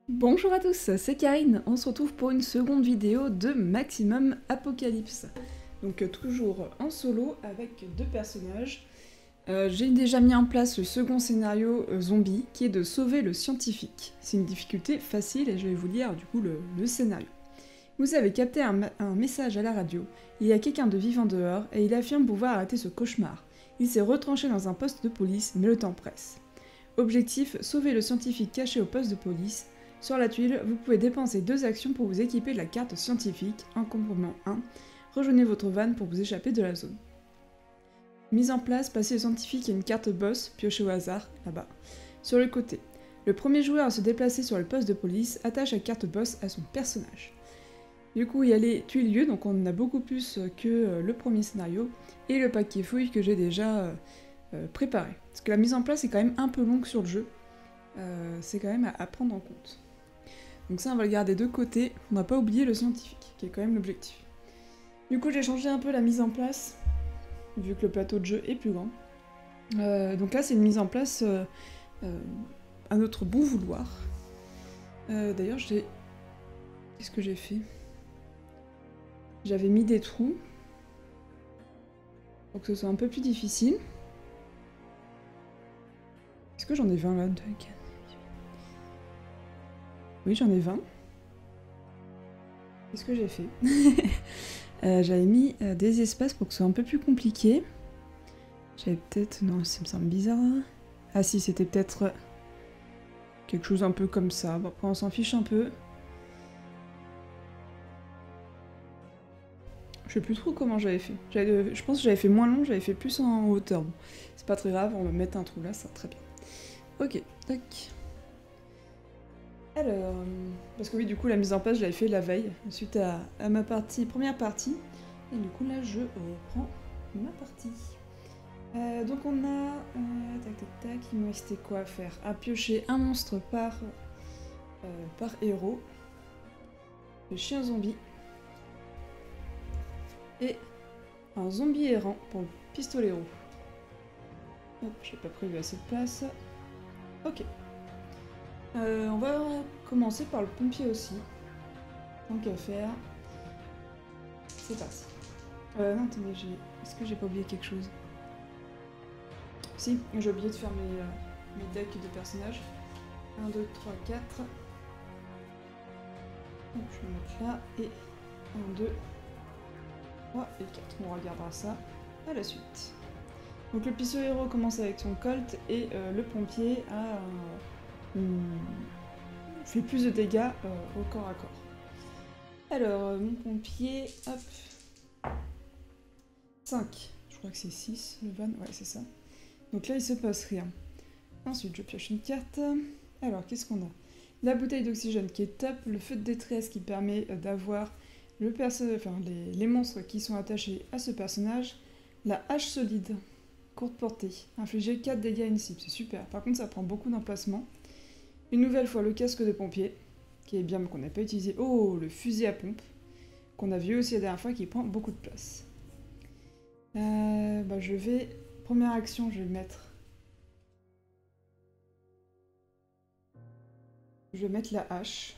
Bonjour à tous, c'est Karine, on se retrouve pour une seconde vidéo de Maximum Apocalypse. Donc toujours en solo avec deux personnages. J'ai déjà mis en place le second scénario zombie qui est de sauver le scientifique. C'est une difficulté facile et je vais vous lire du coup le scénario. Vous avez capté un message à la radio, il y a quelqu'un de vivant dehors et il affirme pouvoir arrêter ce cauchemar. Il s'est retranché dans un poste de police mais le temps presse. Objectif, sauver le scientifique caché au poste de police. Sur la tuile, vous pouvez dépenser 2 actions pour vous équiper de la carte scientifique, encombrement 1. Rejoignez votre van pour vous échapper de la zone. Mise en place, passez le scientifique à une carte boss, piochez au hasard, là-bas, sur le côté. Le premier joueur à se déplacer sur le poste de police attache la carte boss à son personnage. Du coup, il y a les tuiles lieux, donc on en a beaucoup plus que le premier scénario, et le paquet fouille que j'ai déjà préparé. Parce que la mise en place est quand même un peu longue sur le jeu, c'est quand même à prendre en compte. Donc ça, on va le garder de côté. On n'a pas oublié le scientifique, qui est quand même l'objectif. Du coup, j'ai changé un peu la mise en place, vu que le plateau de jeu est plus grand. Donc là, c'est une mise en place à notre bon vouloir. D'ailleurs, qu'est-ce que j'ai fait? J'avais mis des trous, pour que ce soit un peu plus difficile. Est-ce que j'en ai 20 là? Oui, j'en ai 20. Qu'est-ce que j'ai fait? J'avais mis des espaces pour que ce soit un peu plus compliqué. J'avais peut-être... Non, ça me semble bizarre. Ah si, c'était peut-être quelque chose un peu comme ça. Bon, après, on s'en fiche un peu. Je sais plus trop comment j'avais fait. Je pense que j'avais fait moins long, j'avais fait plus en hauteur. Bon, c'est pas très grave, on va mettre un trou là, ça va très bien. Ok, tac. Alors, parce que oui, du coup, la mise en place, je l'avais fait la veille, suite à ma première partie. Et du coup, là, je reprends ma partie. Donc on a... tac, tac, tac, il me restait quoi à faire? À piocher un monstre par héros. Le chien zombie. Et un zombie errant pour le pistolero. Hop, j'ai pas prévu assez de place. Ok. On va commencer par le pompier aussi. Tant qu'à faire. C'est parti. Non, attendez, est-ce que j'ai pas oublié quelque chose? Si, j'ai oublié de faire mes decks de personnages. 1, 2, 3, 4. Donc, je vais mettre là. Et 1, 2, 3 et 4. On regardera ça à la suite. Donc le pistolero commence avec son colt et le pompier fait plus de dégâts au corps à corps. Alors, mon pompier, hop, 5. Je crois que c'est 6, le van, ouais c'est ça. Donc là il se passe rien. Ensuite je pioche une carte. Alors qu'est-ce qu'on a? La bouteille d'oxygène qui est top, le feu de détresse qui permet d'avoir les monstres qui sont attachés à ce personnage, la hache solide, courte portée, infliger 4 dégâts à une cible, c'est super. Par contre ça prend beaucoup d'emplacement. Une nouvelle fois le casque de pompier, qui est bien mais qu'on n'a pas utilisé. Oh, le fusil à pompe, qu'on a vu aussi la dernière fois, qui prend beaucoup de place. Je vais... Première action, je vais mettre... Je vais mettre la hache.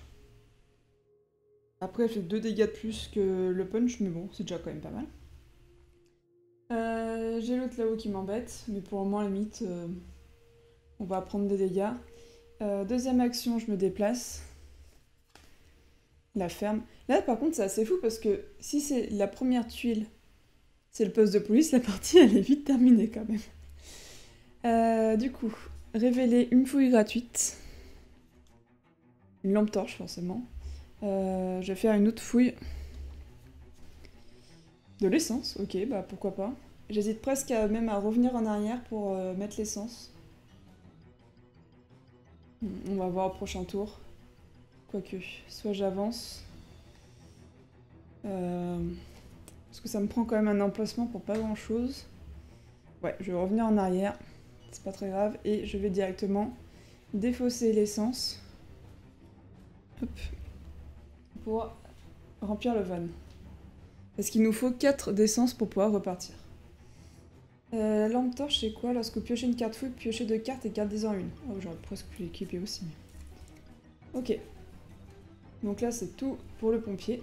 Après, elle fait 2 dégâts de plus que le punch, mais bon, c'est déjà quand même pas mal. J'ai l'autre là-haut qui m'embête, mais pour le moment, à la limite, on va prendre des dégâts. Deuxième action, je me déplace. La ferme. Là, par contre, c'est assez fou parce que si c'est la première tuile, c'est le poste de police, la partie, elle est vite terminée quand même. Du coup, révéler une fouille gratuite. Une lampe torche, forcément. Je vais faire une autre fouille. De l'essence, ok, bah pourquoi pas. J'hésite presque même à revenir en arrière pour mettre l'essence. On va voir au prochain tour. Quoique, soit j'avance. Parce que ça me prend quand même un emplacement pour pas grand chose. Ouais, je vais revenir en arrière. C'est pas très grave. Et je vais directement défausser l'essence. Hop. Pour remplir le van. Parce qu'il nous faut 4 d'essence pour pouvoir repartir. La lampe torche, c'est quoi? Lorsque vous piochez une carte fouille, piochez 2 cartes et gardez-en une. Oh, j'aurais presque pu l'équiper aussi. Ok, Donc là, c'est tout pour le pompier.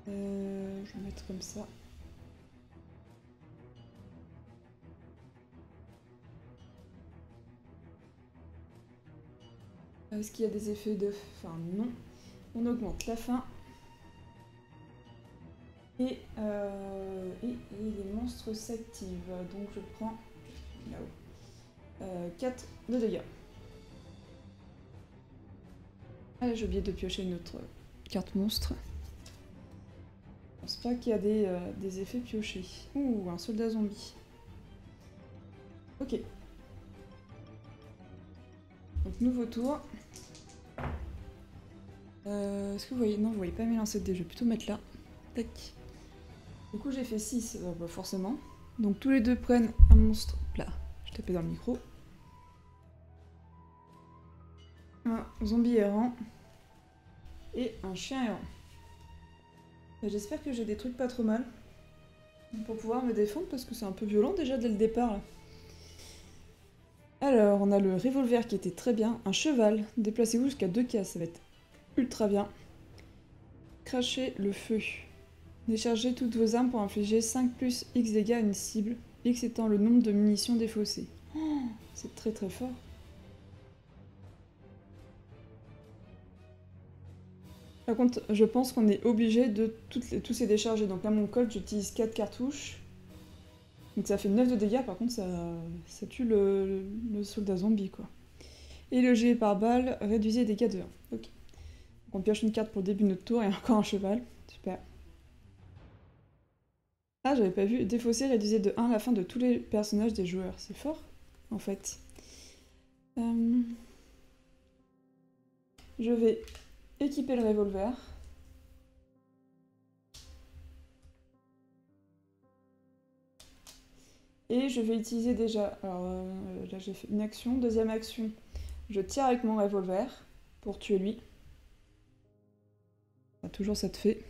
Je vais mettre comme ça. Est-ce qu'il y a des effets de fin? Non. On augmente la faim. Et les monstres s'activent. Donc je prends là-haut 4 de dégâts. Ah, j'ai oublié de piocher une autre carte monstre. Je pense pas qu'il y a des effets piochés. Ouh, un soldat zombie. Ok. Donc nouveau tour. Est-ce que vous voyez? Non, vous voyez pas mes lancers de dés, je vais plutôt mettre là. Tac. Du coup j'ai fait 6, bah forcément. Donc tous les deux prennent un monstre. Là, je tapais dans le micro. Un zombie errant. Et un chien errant. J'espère que j'ai des trucs pas trop mal. Pour pouvoir me défendre parce que c'est un peu violent déjà dès le départ là. Alors on a le revolver qui était très bien. Un cheval. Déplacez-vous jusqu'à 2 cases, ça va être ultra bien. Crachez le feu. Déchargez toutes vos armes pour infliger 5 plus X dégâts à une cible, X étant le nombre de munitions défaussées. Oh, c'est très très fort. Par contre, je pense qu'on est obligé de tous ces décharger. Donc là, mon Colt, j'utilise 4 cartouches. Donc ça fait 9 de dégâts, par contre, ça tue le soldat zombie, quoi. Et le jet par balle, réduisez les dégâts de 1. Ok. Donc on pioche une carte pour le début de notre tour et encore un cheval. Super. Ah, j'avais pas vu. Défausser, réduisez de 1 la fin de tous les personnages des joueurs. C'est fort, en fait. Je vais équiper le revolver. Et je vais utiliser déjà... Alors là, j'ai fait une action. Deuxième action, je tire avec mon revolver pour tuer lui. Ah, toujours ça te fait.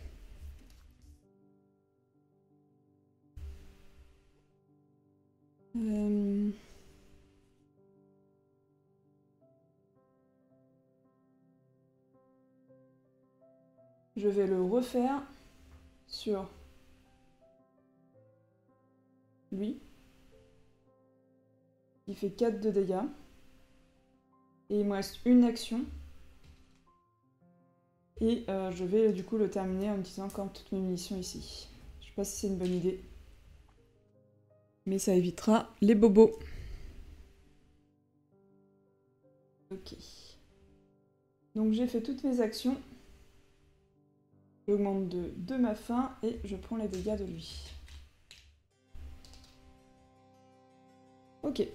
Je vais le refaire sur lui. Il fait 4 de dégâts. Et il me reste une action. Et je vais du coup le terminer en utilisant encore toutes mes munitions ici. Je sais pas si c'est une bonne idée. Mais ça évitera les bobos. Ok. Donc j'ai fait toutes mes actions. J'augmente de ma faim et je prends les dégâts de lui. Ok.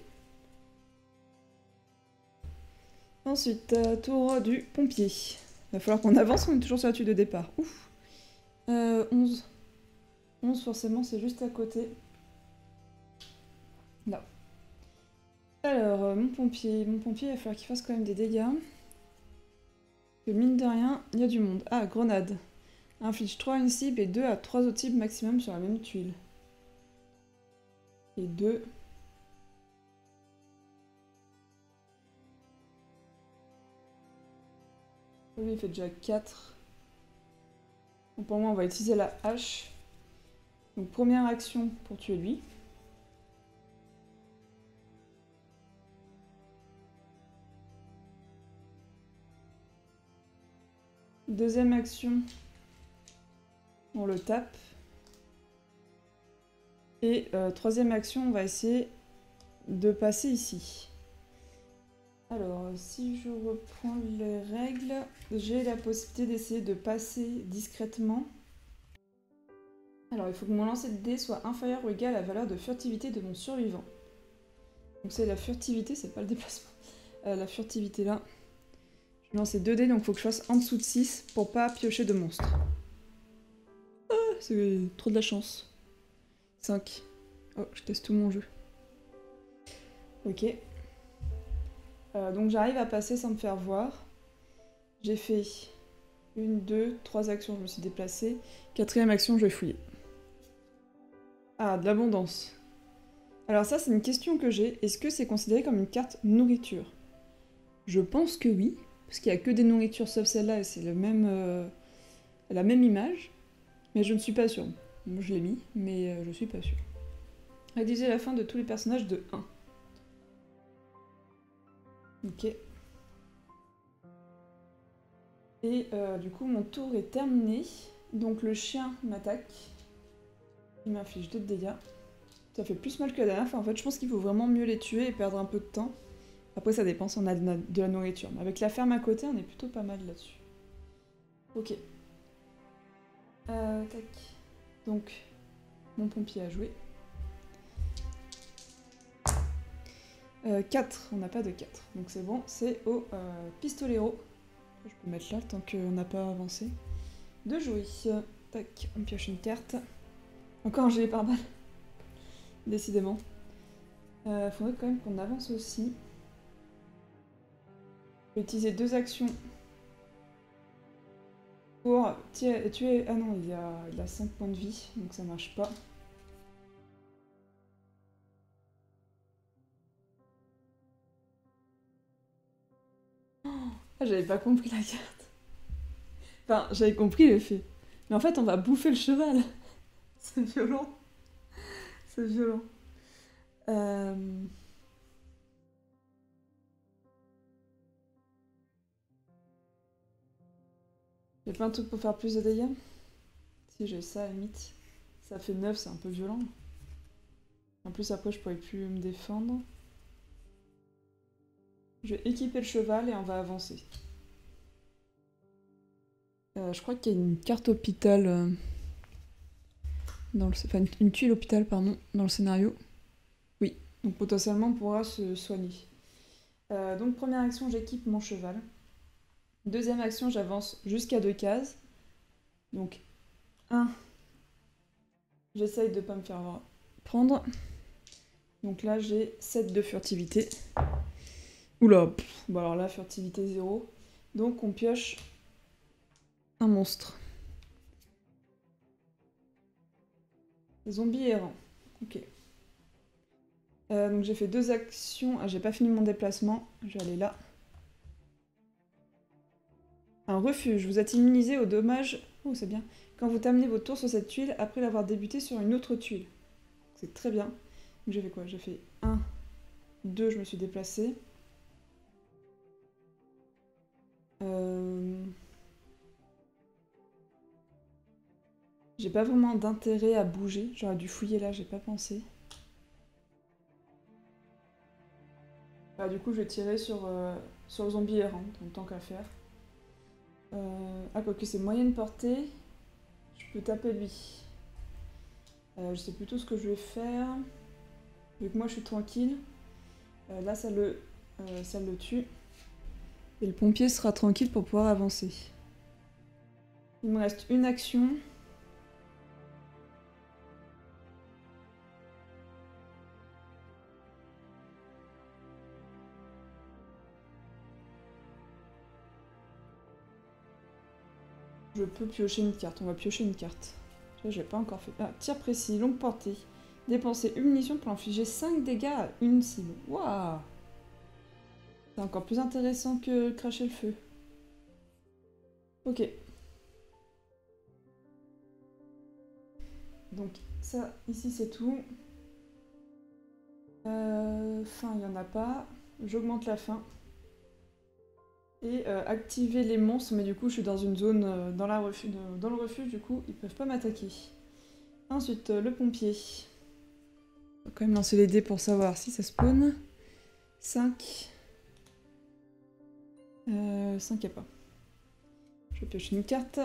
Ensuite, tour du pompier. Il va falloir qu'on avance, on est toujours sur la tuile de départ. Ouf. 11. 11 forcément, c'est juste à côté. Là. Alors, mon pompier, il va falloir qu'il fasse quand même des dégâts. Que mine de rien, il y a du monde. Ah, grenade. Inflige 3 à une cible et 2 à 3 autres cibles maximum sur la même tuile. Et 2. Lui, il fait déjà 4. Donc pour moi, on va utiliser la hache. Donc première action pour tuer lui. Deuxième action, on le tape. Et troisième action, on va essayer de passer ici. Alors, si je reprends les règles, j'ai la possibilité d'essayer de passer discrètement. Alors, il faut que mon lancer de dés soit inférieur ou égal à la valeur de furtivité de mon survivant. Donc c'est la furtivité, c'est pas le déplacement. La furtivité là. Je vais lancer 2 dés, donc il faut que je fasse en dessous de 6 pour pas piocher de monstre. Ah, c'est trop de la chance. 5. Oh, je teste tout mon jeu. Ok. Donc j'arrive à passer sans me faire voir. J'ai fait 1, 2, 3 actions, je me suis déplacée. Quatrième action, je vais fouiller. Ah, de l'abondance. Alors ça, c'est une question que j'ai. Est-ce que c'est considéré comme une carte nourriture? Je pense que oui. parce qu'il n'y a que des nourritures sauf celle-là et c'est la même image. Mais je ne suis pas sûre. Moi je l'ai mis, mais je suis pas sûre. Rédiger la fin de tous les personnages de 1. Ok. Et du coup mon tour est terminé. Donc le chien m'attaque. Il m'inflige 2 de dégâts. Ça fait plus mal que la dernière fois. En fait, je pense qu'il faut vraiment mieux les tuer et perdre un peu de temps. Après, ça dépend si on a de la nourriture. Mais avec la ferme à côté, on est plutôt pas mal là-dessus. Ok. Tac. Donc, mon pompier a joué. 4. On n'a pas de 4. Donc c'est bon, c'est au pistolero. Je peux mettre là tant qu'on n'a pas avancé. De jouer. Tac, on pioche une carte. Encore un gilet pare-balles. Décidément. Faudrait quand même qu'on avance aussi. Je vais utiliser 2 actions pour tuer... Ah non, il a 5 points de vie, donc ça marche pas. Ah, j'avais pas compris la carte. Enfin, j'avais compris l'effet. Mais en fait, on va bouffer le cheval. C'est violent. C'est violent. Y'a pas un truc pour faire plus de dégâts? Si j'ai ça à la limite. Ça fait 9, c'est un peu violent. En plus après je pourrais plus me défendre. Je vais équiper le cheval et on va avancer. Je crois qu'il y a une carte hôpital... Enfin une tuile hôpital pardon, dans le scénario. Oui, donc potentiellement on pourra se soigner. Donc première action, j'équipe mon cheval. Deuxième action, j'avance jusqu'à 2 cases. Donc 1, j'essaye de pas me faire prendre. Donc là j'ai 7 de furtivité. Oula, bon alors là furtivité 0. Donc on pioche un monstre. Zombie errant. Ok. Donc j'ai fait 2 actions. Ah, j'ai pas fini mon déplacement. Je vais aller là. Un refuge. Vous êtes immunisé aux dommages... Oh, c'est bien. Quand vous terminez votre tour sur cette tuile, après l'avoir débuté sur une autre tuile. C'est très bien. Donc j'ai fait quoi? J'ai fait 1, 2, je me suis déplacée. J'ai pas vraiment d'intérêt à bouger. J'aurais dû fouiller là, j'ai pas pensé. Bah, du coup, je vais tirer sur le zombie errant, donc tant qu'à faire. Ah, quoique c'est moyenne portée, je peux taper lui. Je sais plutôt ce que je vais faire. Vu que moi je suis tranquille, là ça le tue. Et le pompier sera tranquille pour pouvoir avancer. Il me reste une action. Je peux piocher une carte, on va piocher une carte. Je l'ai pas encore fait. Ah, tir précis, longue portée. Dépenser une munition pour infliger 5 dégâts à une cible. Waouh! C'est encore plus intéressant que cracher le feu. Ok. Donc ça, ici c'est tout. Fin, il n'y en a pas. J'augmente la fin. Et activer les monstres, mais du coup je suis dans une zone dans le refuge, du coup ils peuvent pas m'attaquer. Ensuite, le pompier. On va quand même lancer les dés pour savoir si ça spawn. 5. 5 y a pas. Je pioche une carte.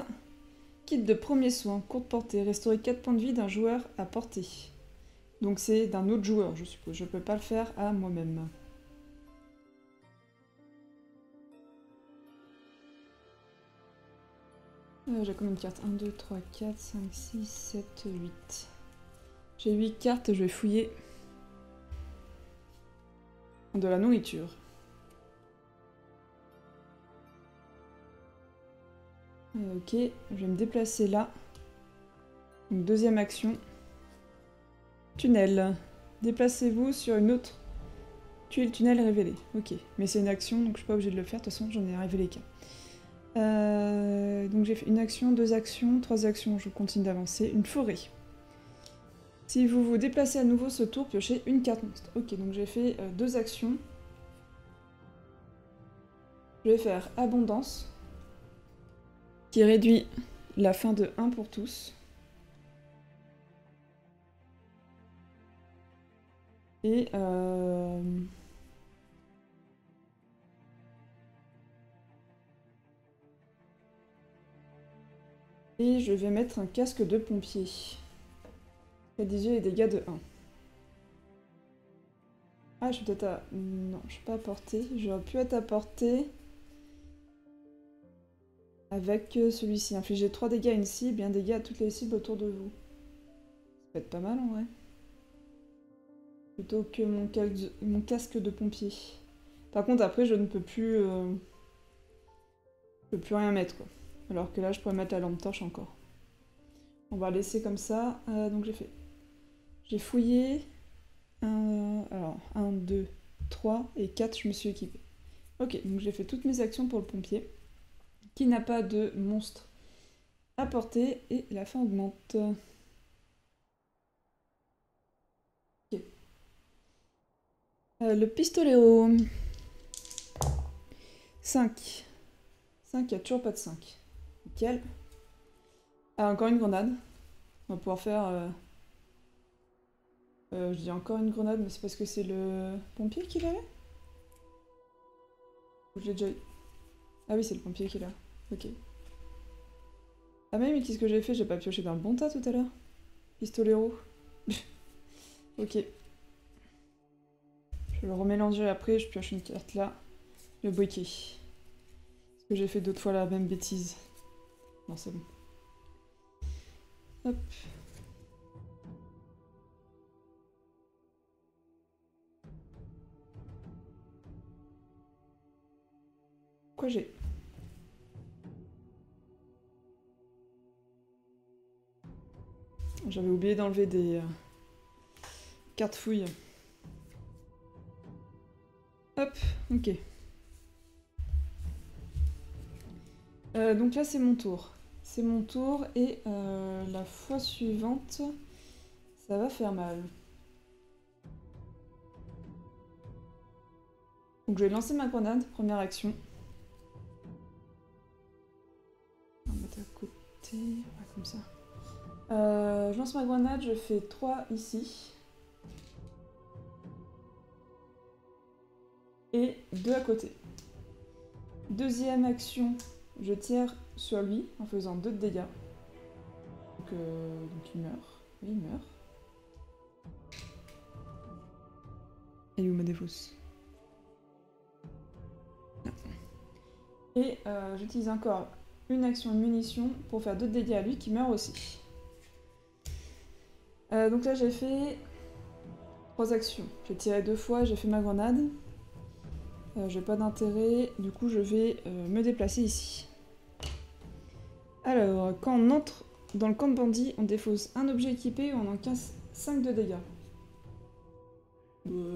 Kit de premier soin, courte portée, restaurer 4 points de vie d'un joueur à portée. Donc c'est d'un autre joueur, je suppose. Je peux pas le faire à moi-même. J'ai combien de cartes? 1, 2, 3, 4, 5, 6, 7, 8. J'ai 8 cartes, je vais fouiller. De la nourriture. Ok, je vais me déplacer là. Donc, deuxième action. Tunnel. Déplacez-vous sur une autre Tuer le tunnel révélé. Ok, mais c'est une action, donc je suis pas obligée de le faire. De toute façon, j'en ai révélé qu'un. Donc j'ai fait une action, 2 actions, 3 actions, je continue d'avancer. Une forêt. Si vous vous déplacez à nouveau ce tour, piochez une carte monstre. Ok, donc j'ai fait 2 actions. Je vais faire abondance, qui réduit la fin de 1 pour tous. Et et je vais mettre un casque de pompier. Rédiger les dégâts de 1. Ah, je suis peut-être à... Non, je suis pas à portée. J'aurais pu être à portée avec celui-ci. Infliger 3 dégâts à une cible et 1 dégât à toutes les cibles autour de vous. Ça peut être pas mal en vrai. Plutôt que mon casque de pompier. Par contre, après, je ne peux plus... je peux plus rien mettre, quoi. Alors que là, je pourrais mettre la lampe torche encore. On va laisser comme ça. Donc j'ai fait... J'ai fouillé... alors, 1, 2, 3 et 4, je me suis équipée. Ok, donc j'ai fait toutes mes actions pour le pompier, qui n'a pas de monstre à porter, et la fin augmente. Ok. Le pistoléo. 5. 5, il n'y a toujours pas de 5. Nickel. Ah, encore une grenade. On va pouvoir faire... je dis encore une grenade, mais c'est parce que c'est le pompier qui l'avait? Ou je l'ai déjà eu? Ah oui, c'est le pompier qui l'a. Ok. Ah mais qu'est-ce que j'ai fait? J'ai pas pioché dans le bon tas tout à l'heure? Pistolero. Ok. Je vais le remélanger après, je pioche une carte là. Le briquet. Parce que j'ai fait d'autres fois la même bêtise. Non, c'est bon. Hop. Quoi j'ai? J'avais oublié d'enlever des cartes fouilles. Hop, ok. Donc là c'est mon tour. C'est mon tour et la fois suivante, ça va faire mal. Donc je vais lancer ma grenade, première action. On va mettre à côté, ouais, comme ça. Je lance ma grenade, je fais 3 ici. Et 2 à côté. Deuxième action, je tire sur lui en faisant 2 de dégâts. Donc il meurt. Oui, il meurt. Et où ma défausse? Et j'utilise encore une action de munition pour faire 2 de dégâts à lui qui meurt aussi. Donc là j'ai fait 3 actions. J'ai tiré 2 fois, j'ai fait ma grenade. J'ai pas d'intérêt, du coup je vais me déplacer ici. Alors, quand on entre dans le camp de bandits, on défausse un objet équipé et on en casse 5 de dégâts.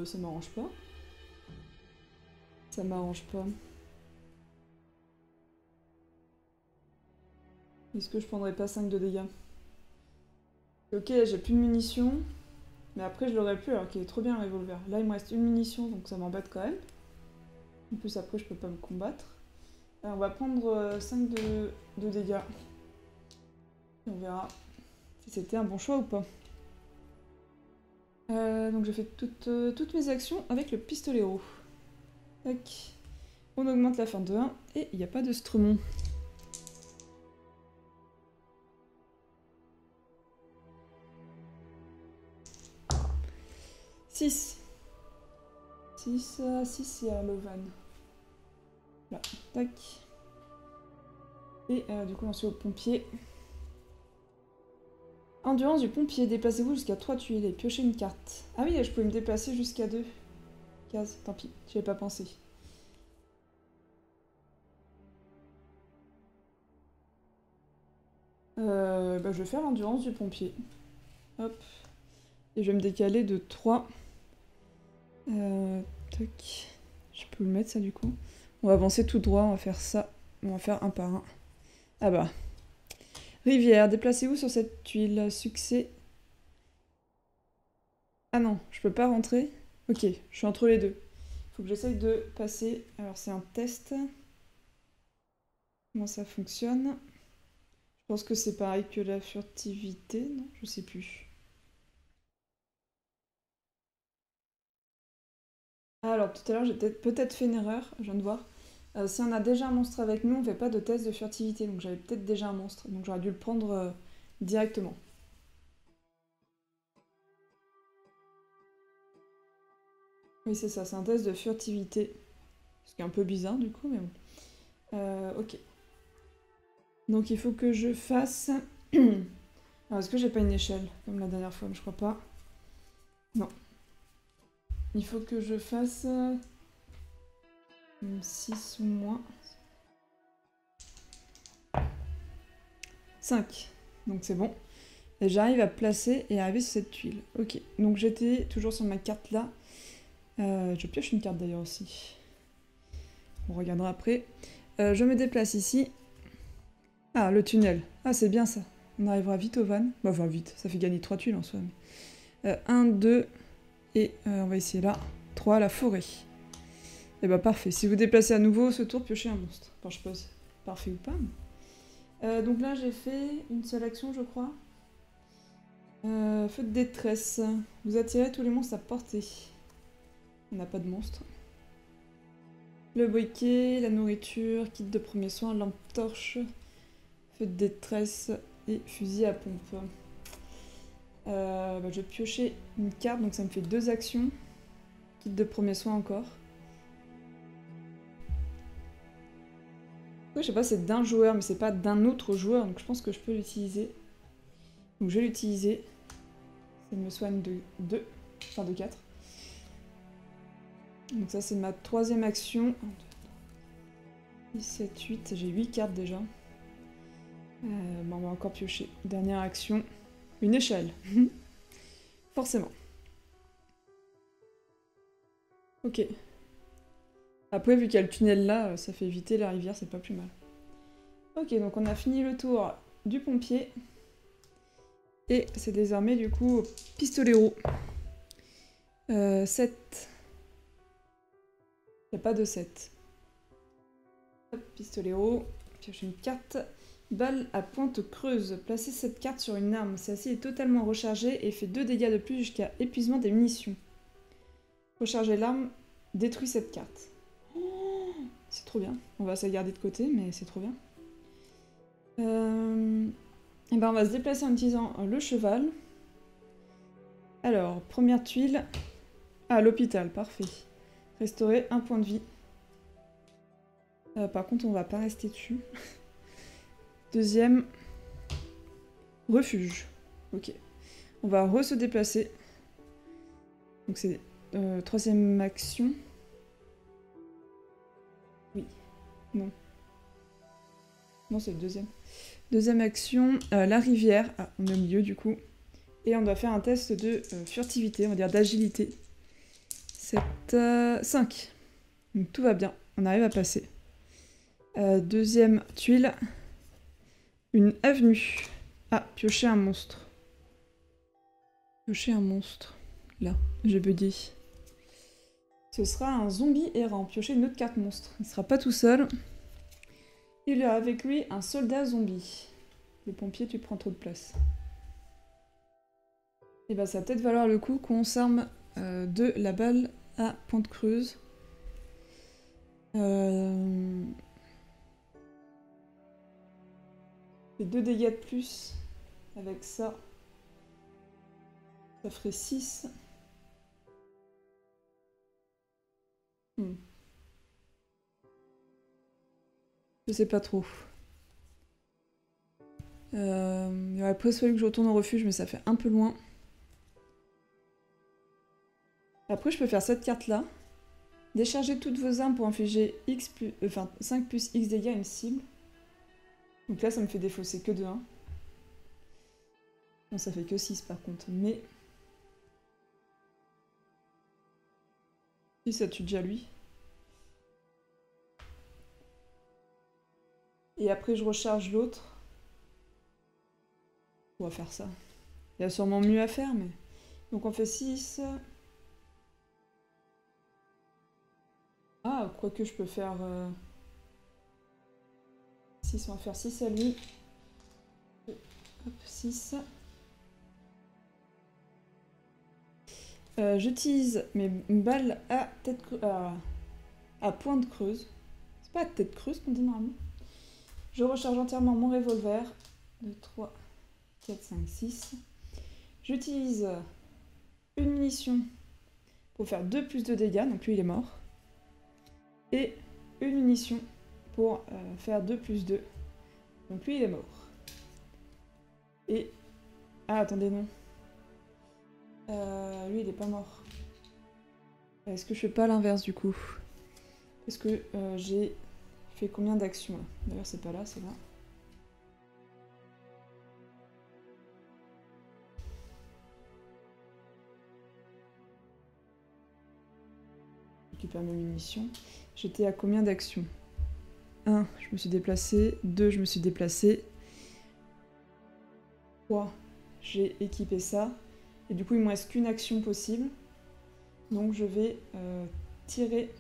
Ça m'arrange pas. Ça m'arrange pas. Est-ce que je prendrais pas 5 de dégâts? Ok, j'ai plus de munitions. Mais après je l'aurais pu alors qu'il est trop bien le revolver. Là il me reste une munition donc ça m'embête quand même. En plus après je peux pas me combattre. Alors, on va prendre 5 de dégâts. Et on verra si c'était un bon choix ou pas. Donc j'ai fait toutes mes actions avec le pistoléro. Tac. On augmente la fin de 1 et il n'y a pas de strumon. Six. 6, il y a Lovan. Là, tac. Et du coup, on se au pompier. Endurance du pompier. Déplacez-vous jusqu'à 3 tuiles et piochez une carte. Ah oui, je pouvais me déplacer jusqu'à 2 cases. Tant pis, j'y avais pas pensé. Je vais faire l'endurance du pompier. Hop. Et je vais me décaler de 3 Tac. Je peux le mettre ça du coup. On va avancer tout droit, on va faire ça. On va faire un par un. Ah bah. Rivière, déplacez-vous sur cette tuile. Succès. Ah non, je peux pas rentrer. Ok, je suis entre les deux. Faut que j'essaye de passer. Alors c'est un test. Comment ça fonctionne? Je pense que c'est pareil que la furtivité, non? Je sais plus. Ah, alors tout à l'heure j'ai peut-être fait une erreur, je viens de voir. Si on a déjà un monstre avec nous, on fait pas de test de furtivité, donc j'avais peut-être déjà un monstre, donc j'aurais dû le prendre directement. Oui c'est ça, c'est un test de furtivité. Ce qui est un peu bizarre du coup, mais bon. Ok. Donc il faut que je fasse... Alors est-ce que j'ai pas une échelle, comme la dernière fois, mais je crois pas. Non. Il faut que je fasse... 6 ou moins. 5. Donc c'est bon. Et j'arrive à placer et arriver sur cette tuile. Ok. Donc j'étais toujours sur ma carte là. Je pioche une carte d'ailleurs aussi. On regardera après. Je me déplace ici. Ah, le tunnel. Ah, c'est bien ça. On arrivera vite au van. Bah, enfin, vite. Ça fait gagner 3 tuiles en soi. Mais... 1, 2. Et on va essayer là. 3, la forêt. Et bah, parfait. Si vous déplacez à nouveau ce tour, piochez un monstre. Enfin, je pose. Parfait ou pas. Donc là, j'ai fait une seule action, je crois. Feu de détresse. Vous attirez tous les monstres à portée. On n'a pas de monstre. Le briquet, la nourriture, kit de premiers soins, lampe torche, feu de détresse et fusil à pompe. Je vais piocher une carte, donc ça me fait 2 actions. Kit de premiers soins encore. Ouais, je sais pas, c'est d'un joueur, mais c'est pas d'un autre joueur, donc je pense que je peux l'utiliser. Donc je vais l'utiliser. Ça me soigne de 2, enfin de 4. Donc ça c'est ma 3e action. 6, 7, 8, j'ai 8 cartes déjà. On va encore piocher. Dernière action. Une échelle. Forcément. Ok. Après, vu qu'il y a le tunnel là, ça fait éviter la rivière, c'est pas plus mal. Ok, donc on a fini le tour du pompier. Et c'est désormais du coup pistolero. 7. Il n'y a pas de 7. Hop, pistolero. Pioche une carte. Balle à pointe creuse. Placez cette carte sur une arme. Celle-ci est totalement rechargée et fait 2 dégâts de plus jusqu'à épuisement des munitions. Recharger l'arme, détruit cette carte. Oh, c'est trop bien. On va se garder de côté, mais c'est trop bien. Et ben on va se déplacer en utilisant le cheval. Alors, première tuile. Ah, l'hôpital, parfait. Restaurer 1 point de vie. Par contre, on va pas rester dessus. Deuxième. Refuge. Ok. On va se déplacer. Donc c'est 3e action. Oui. Non. Non, c'est le 2e. 2e action, la rivière. Ah, on est au milieu du coup. Et on doit faire un test de furtivité, on va dire d'agilité. 5. Donc tout va bien, on arrive à passer. 2e tuile. Une avenue. Ah, piocher un monstre. Piocher un monstre. Là, j'ai bugué. Ce sera un zombie errant. Piocher une autre carte monstre. Il sera pas tout seul. Il a avec lui un soldat zombie. Le pompier, tu prends trop de place. Et bah ça va peut-être valoir le coup qu'on s'arme de la balle à pointe creuse. Et 2 dégâts de plus avec ça. Ça ferait 6. Je sais pas trop. Il aurait presque fallu que je retourne au refuge, mais ça fait un peu loin. Après, je peux faire cette carte-là. Décharger toutes vos armes pour infliger 5 plus X dégâts à une cible. Donc là, ça me fait défausser que de 1. Non, ça fait que 6 par contre. Mais... Si ça tue déjà lui. Et après je recharge l'autre. On va faire ça. Il y a sûrement mieux à faire, mais... Donc on fait 6. Ah, quoique je peux faire... 6, on va faire 6 à lui. Hop, 6. J'utilise mes balles à tête à pointe creuse. C'est pas à tête creuse qu'on dit normalement. Je recharge entièrement mon revolver. 2, 3, 4, 5, 6. J'utilise une munition pour faire 2 plus de dégâts, donc lui il est mort. Et une munition pour faire 2 plus 2. Donc lui il est mort. Et... Ah attendez non. Lui il est pas mort. Est-ce que je fais pas l'inverse du coup? Est-ce que j'ai fait combien d'actions là? D'ailleurs c'est pas là, c'est là. Je récupère mes munitions. J'étais à combien d'actions? 1, je me suis déplacée. 2, je me suis déplacée. 3, j'ai équipé ça. Et du coup, il me reste qu'une action possible. Donc je vais tirer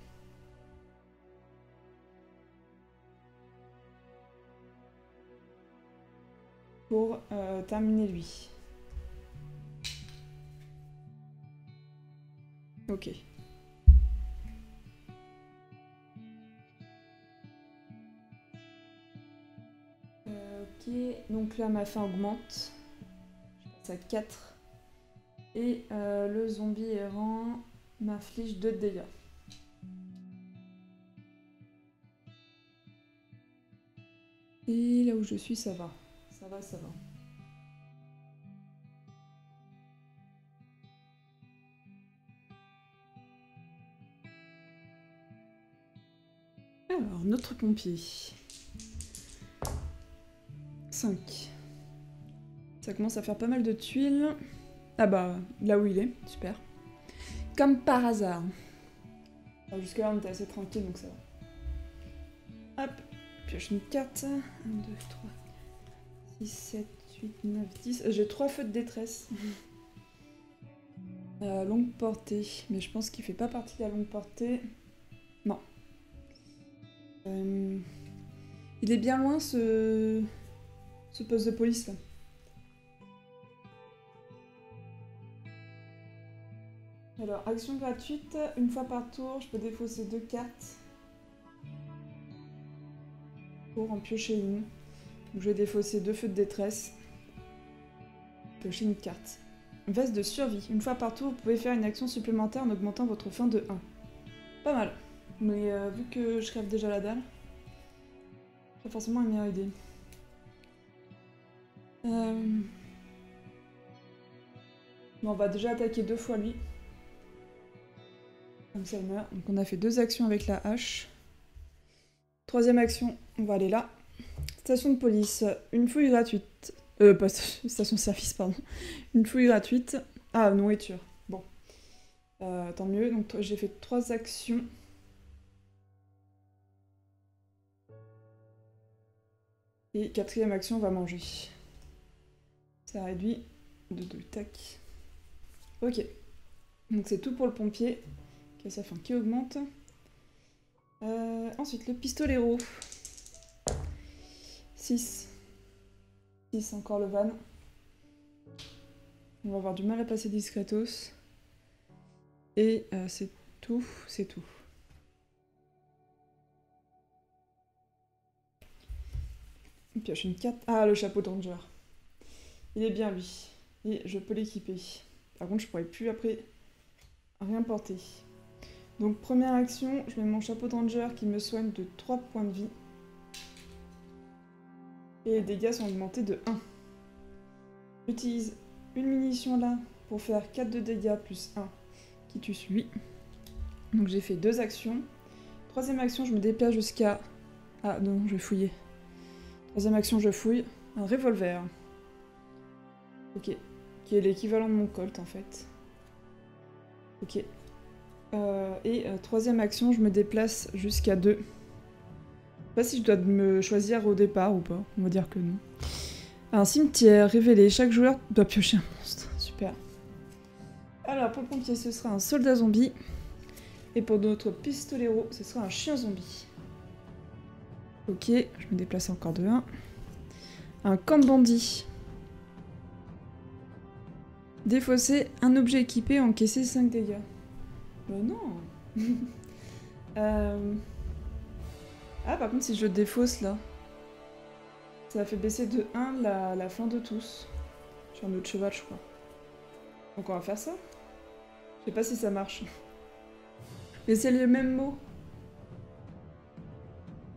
pour terminer lui. Ok. Ok, donc là ma faim augmente. Je passe à 4. Et le zombie errant m'inflige 2 de dégâts. Et là où je suis, ça va. Ça va, ça va. Alors, notre pompier. 5. Ça commence à faire pas mal de tuiles. Ah bah, là où il est, super. Comme par hasard. Jusque-là, on était assez tranquille, donc ça va. Hop, pioche une carte. 1, 2, 3, 6, 7, 8, 9, 10. J'ai 3 feux de détresse. Longue portée. Mais je pense qu'il fait pas partie de la longue portée. Non. Il est bien loin, ce poste de police, là. Alors, action gratuite, une fois par tour, je peux défausser 2 cartes pour en piocher une. Donc, je vais défausser 2 feux de détresse, piocher une carte. Veste de survie, une fois par tour, vous pouvez faire une action supplémentaire en augmentant votre faim de 1. Pas mal, mais vu que je crève déjà la dalle, pas forcément une meilleure idée. Bon, on va déjà attaquer 2 fois lui. Comme ça il meurt. Donc on a fait 2 actions avec la hache. 3e action, on va aller là. Station de police, une fouille gratuite. Pas station de service, pardon. Une fouille gratuite. Ah, nourriture. Bon. Tant mieux. Donc j'ai fait 3 actions. Et 4e action, on va manger. Ça réduit de 2. Tac. Ok. Donc c'est tout pour le pompier. Qui a sa faim qui augmente. Ensuite, le pistolero. 6. 6, encore le van. On va avoir du mal à passer discretos. Et c'est tout, c'est tout. On pioche une carte. Ah, le chapeau danger. Il est bien, lui. Et je peux l'équiper. Par contre, je pourrais plus après rien porter. Donc, première action, je mets mon chapeau danger qui me soigne de 3 points de vie. Et les dégâts sont augmentés de 1. J'utilise une munition là pour faire 4 de dégâts plus 1 qui tue celui. Donc j'ai fait 2 actions. 3e action, je me déplace jusqu'à... Ah non, je vais fouiller. 3e action, je fouille. Un revolver. Ok. Qui est l'équivalent de mon colt en fait. Ok. Troisième action, je me déplace jusqu'à 2. Je sais pas si je dois me choisir au départ ou pas, on va dire que non. Un cimetière révélé, chaque joueur doit piocher un monstre. Super. Alors pour le pompier, ce sera un soldat zombie. Et pour notre pistolero, ce sera un chien zombie. Ok, je me déplace encore de 1. Un camp de bandit. Défausser un objet équipé, encaisser 5 dégâts. Non. Ah, par contre, si je défausse là, ça fait baisser de 1 la fin de tous. Sur un autre cheval, je crois. Donc on va faire ça. Je sais pas si ça marche. Mais c'est le même mot.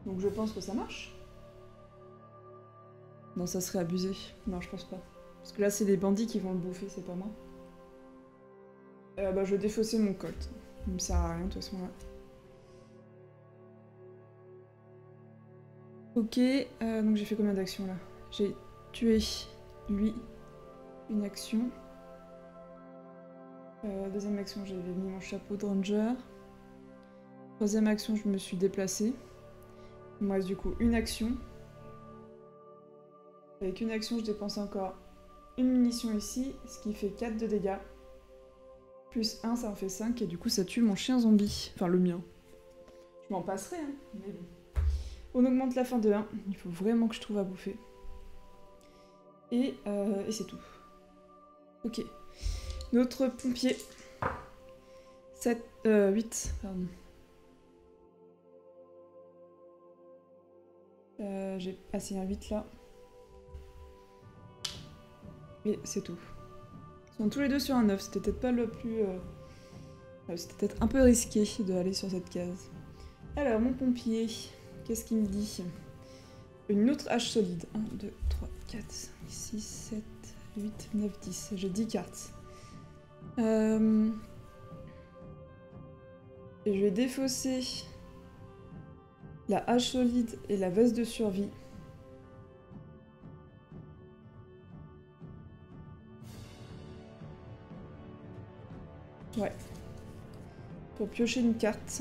Donc je pense que ça marche. Non, ça serait abusé. Non, je pense pas. Parce que là, c'est les bandits qui vont le bouffer, c'est pas moi. Bah, je vais défausser mon colt. Il me sert à rien, de toute façon, là. Ok, donc j'ai fait combien d'actions, là? J'ai tué lui. Une action. Deuxième action, j'avais mis mon chapeau de ranger. Troisième action, je me suis déplacée. Il me reste du coup une action. Avec une action, je dépense encore une munition ici, ce qui fait 4 de dégâts. Plus 1, ça en fait 5, et du coup ça tue mon chien zombie. Enfin le mien. Je m'en passerai, hein, mais bon. On augmente la fin de 1, il faut vraiment que je trouve à bouffer. Et c'est tout. Ok. Notre pompier. 8, pardon. J'ai assez un 8 là. Et c'est tout. Ils sont tous les deux sur un 9, c'était peut-être pas le plus... c'était peut-être un peu risqué d'aller sur cette case. Alors, mon pompier, qu'est-ce qu'il me dit? Une autre hache solide. 1, 2, 3, 4, 5, 6, 7, 8, 9, 10. J'ai 10 cartes. Et je vais défausser la hache solide et la veste de survie. Ouais. Pour piocher une carte.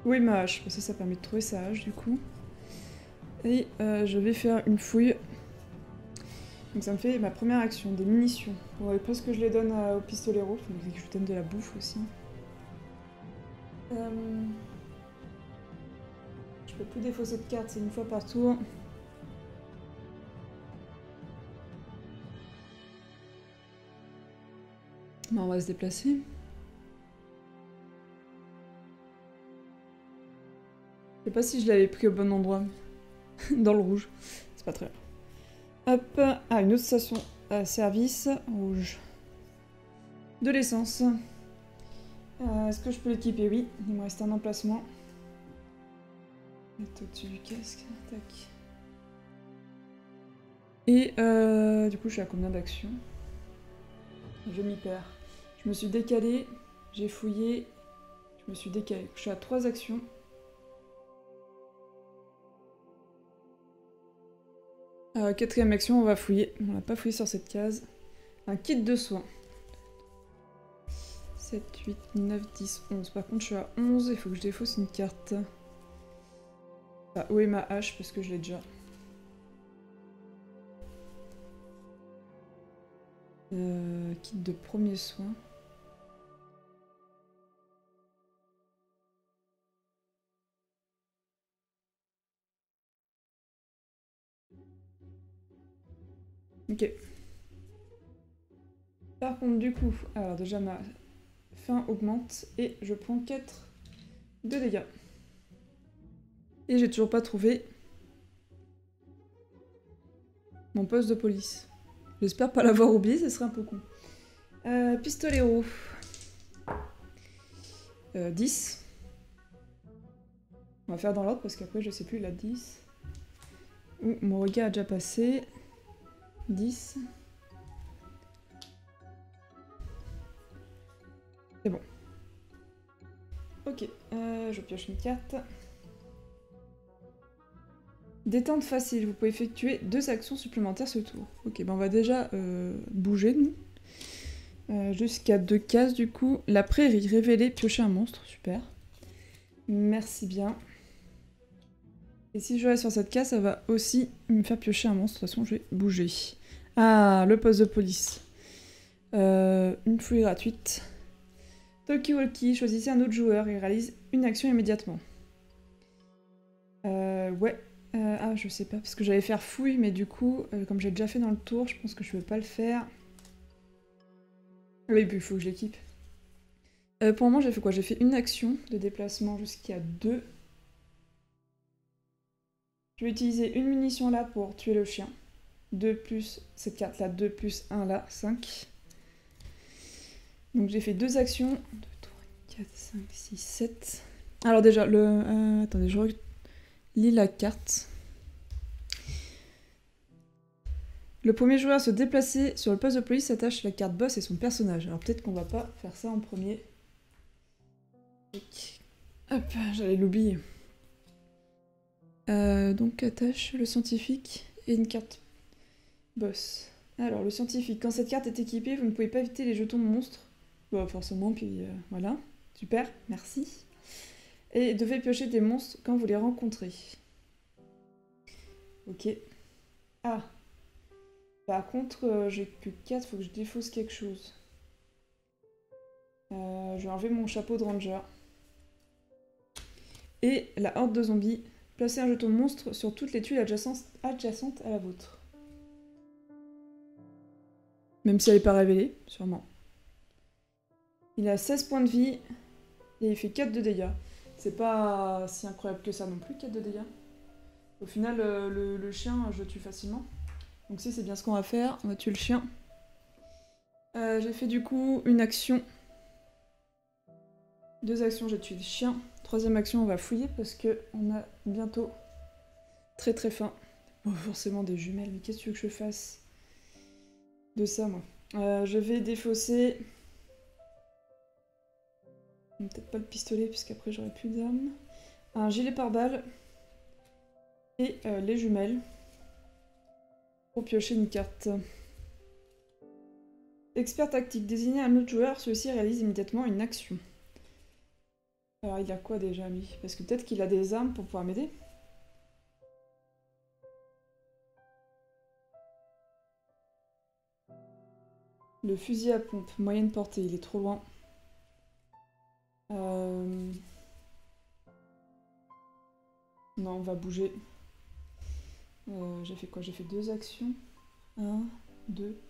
Oui, ma hache, parce que ça permet de trouver sa hache du coup. Et je vais faire une fouille. Donc ça me fait ma première action, des munitions. Bon, et parce que je les donne au pistolero, faut que je donne de la bouffe aussi. Je peux plus défausser de carte, c'est une fois par tour. Bon, on va se déplacer. Je sais pas si je l'avais pris au bon endroit. Dans le rouge. C'est pas très grave. Hop. Ah, une autre station service. Rouge. De l'essence. Est-ce que je peux l'équiper? Oui. Il me reste un emplacement. Mettre au-dessus du casque. Tac. Et du coup, je suis à combien d'actions? Je m'y perds. Je me suis décalée. J'ai fouillé. Je me suis décalée. Je suis à 3 actions. Quatrième action, on va fouiller. On n'a pas fouillé sur cette case. Un kit de soins. 7, 8, 9, 10, 11. Par contre, je suis à 11. Il faut que je défausse une carte. Ah, où est ma hache? Parce que je l'ai déjà. Kit de premier soin. Ok. Par contre, du coup, alors déjà ma faim augmente et je prends 4 de dégâts. Et j'ai toujours pas trouvé mon poste de police. J'espère pas l'avoir oublié, ce serait un peu con. Pistolero. 10. On va faire dans l'ordre parce qu'après je sais plus la 10. Ouh, mon regard a déjà passé. 10. C'est bon. Ok, je pioche une carte. Détente facile, vous pouvez effectuer 2 actions supplémentaires ce tour. Ok, ben on va déjà bouger nous. Jusqu'à 2 cases du coup. La prairie, révéler, piocher un monstre, super. Merci bien. Et si je reste sur cette case, ça va aussi me faire piocher un monstre. De toute façon, je vais bouger. Ah, le poste de police. Une fouille gratuite. Talkie-walkie, choisissez un autre joueur et réalise une action immédiatement. Ouais. Ah, je sais pas, parce que j'allais faire fouille, mais du coup, comme j'ai déjà fait dans le tour, je pense que je peux pas le faire. Oui, puis il faut que je l'équipe. Pour le moment, j'ai fait quoi? J'ai fait une action de déplacement jusqu'à 2. Je vais utiliser une munition là pour tuer le chien. 2 plus cette carte là, 2 plus 1 là, 5. Donc j'ai fait 2 actions. 2, 3, 4, 5, 6, 7. Alors déjà, attendez, je relis la carte. Le premier joueur à se déplacer sur le poste de police s'attache la carte boss et son personnage. Alors peut-être qu'on va pas faire ça en premier. Hop, j'allais l'oublier. Donc attache le scientifique et une carte boss. Alors le scientifique, quand cette carte est équipée, vous ne pouvez pas éviter les jetons de monstres. Bon, forcément, puis voilà. Super, merci. Et devez piocher des monstres quand vous les rencontrez. Ok. Ah. Par contre, j'ai que 4, faut que je défausse quelque chose. Je vais enlever mon chapeau de ranger. Et la horde de zombies. Placez un jeton de monstre sur toutes les tuiles adjacentes à la vôtre. Même si elle n'est pas révélée, sûrement. Il a 16 points de vie et il fait 4 de dégâts. C'est pas si incroyable que ça non plus, 4 de dégâts. Au final, le chien, je le tue facilement. Donc si c'est bien ce qu'on va faire, on va tuer le chien. J'ai fait du coup une action. 2 actions, j'ai tué le chien. 3e action, on va fouiller parce que on a bientôt très très faim. Bon, forcément des jumelles, mais qu'est-ce que tu veux que je fasse de ça, moi? Je vais défausser... Peut-être pas le pistolet, puisqu'après j'aurai plus d'armes. Un gilet pare-balles. Et les jumelles. Pour piocher une carte. Expert tactique. Désigner un autre joueur, celui-ci réalise immédiatement une action. Alors il a quoi déjà, lui? Parce que peut-être qu'il a des armes pour pouvoir m'aider. Le fusil à pompe, moyenne portée, il est trop loin. Non, on va bouger. J'ai fait quoi? J'ai fait 2 actions. 1, 2.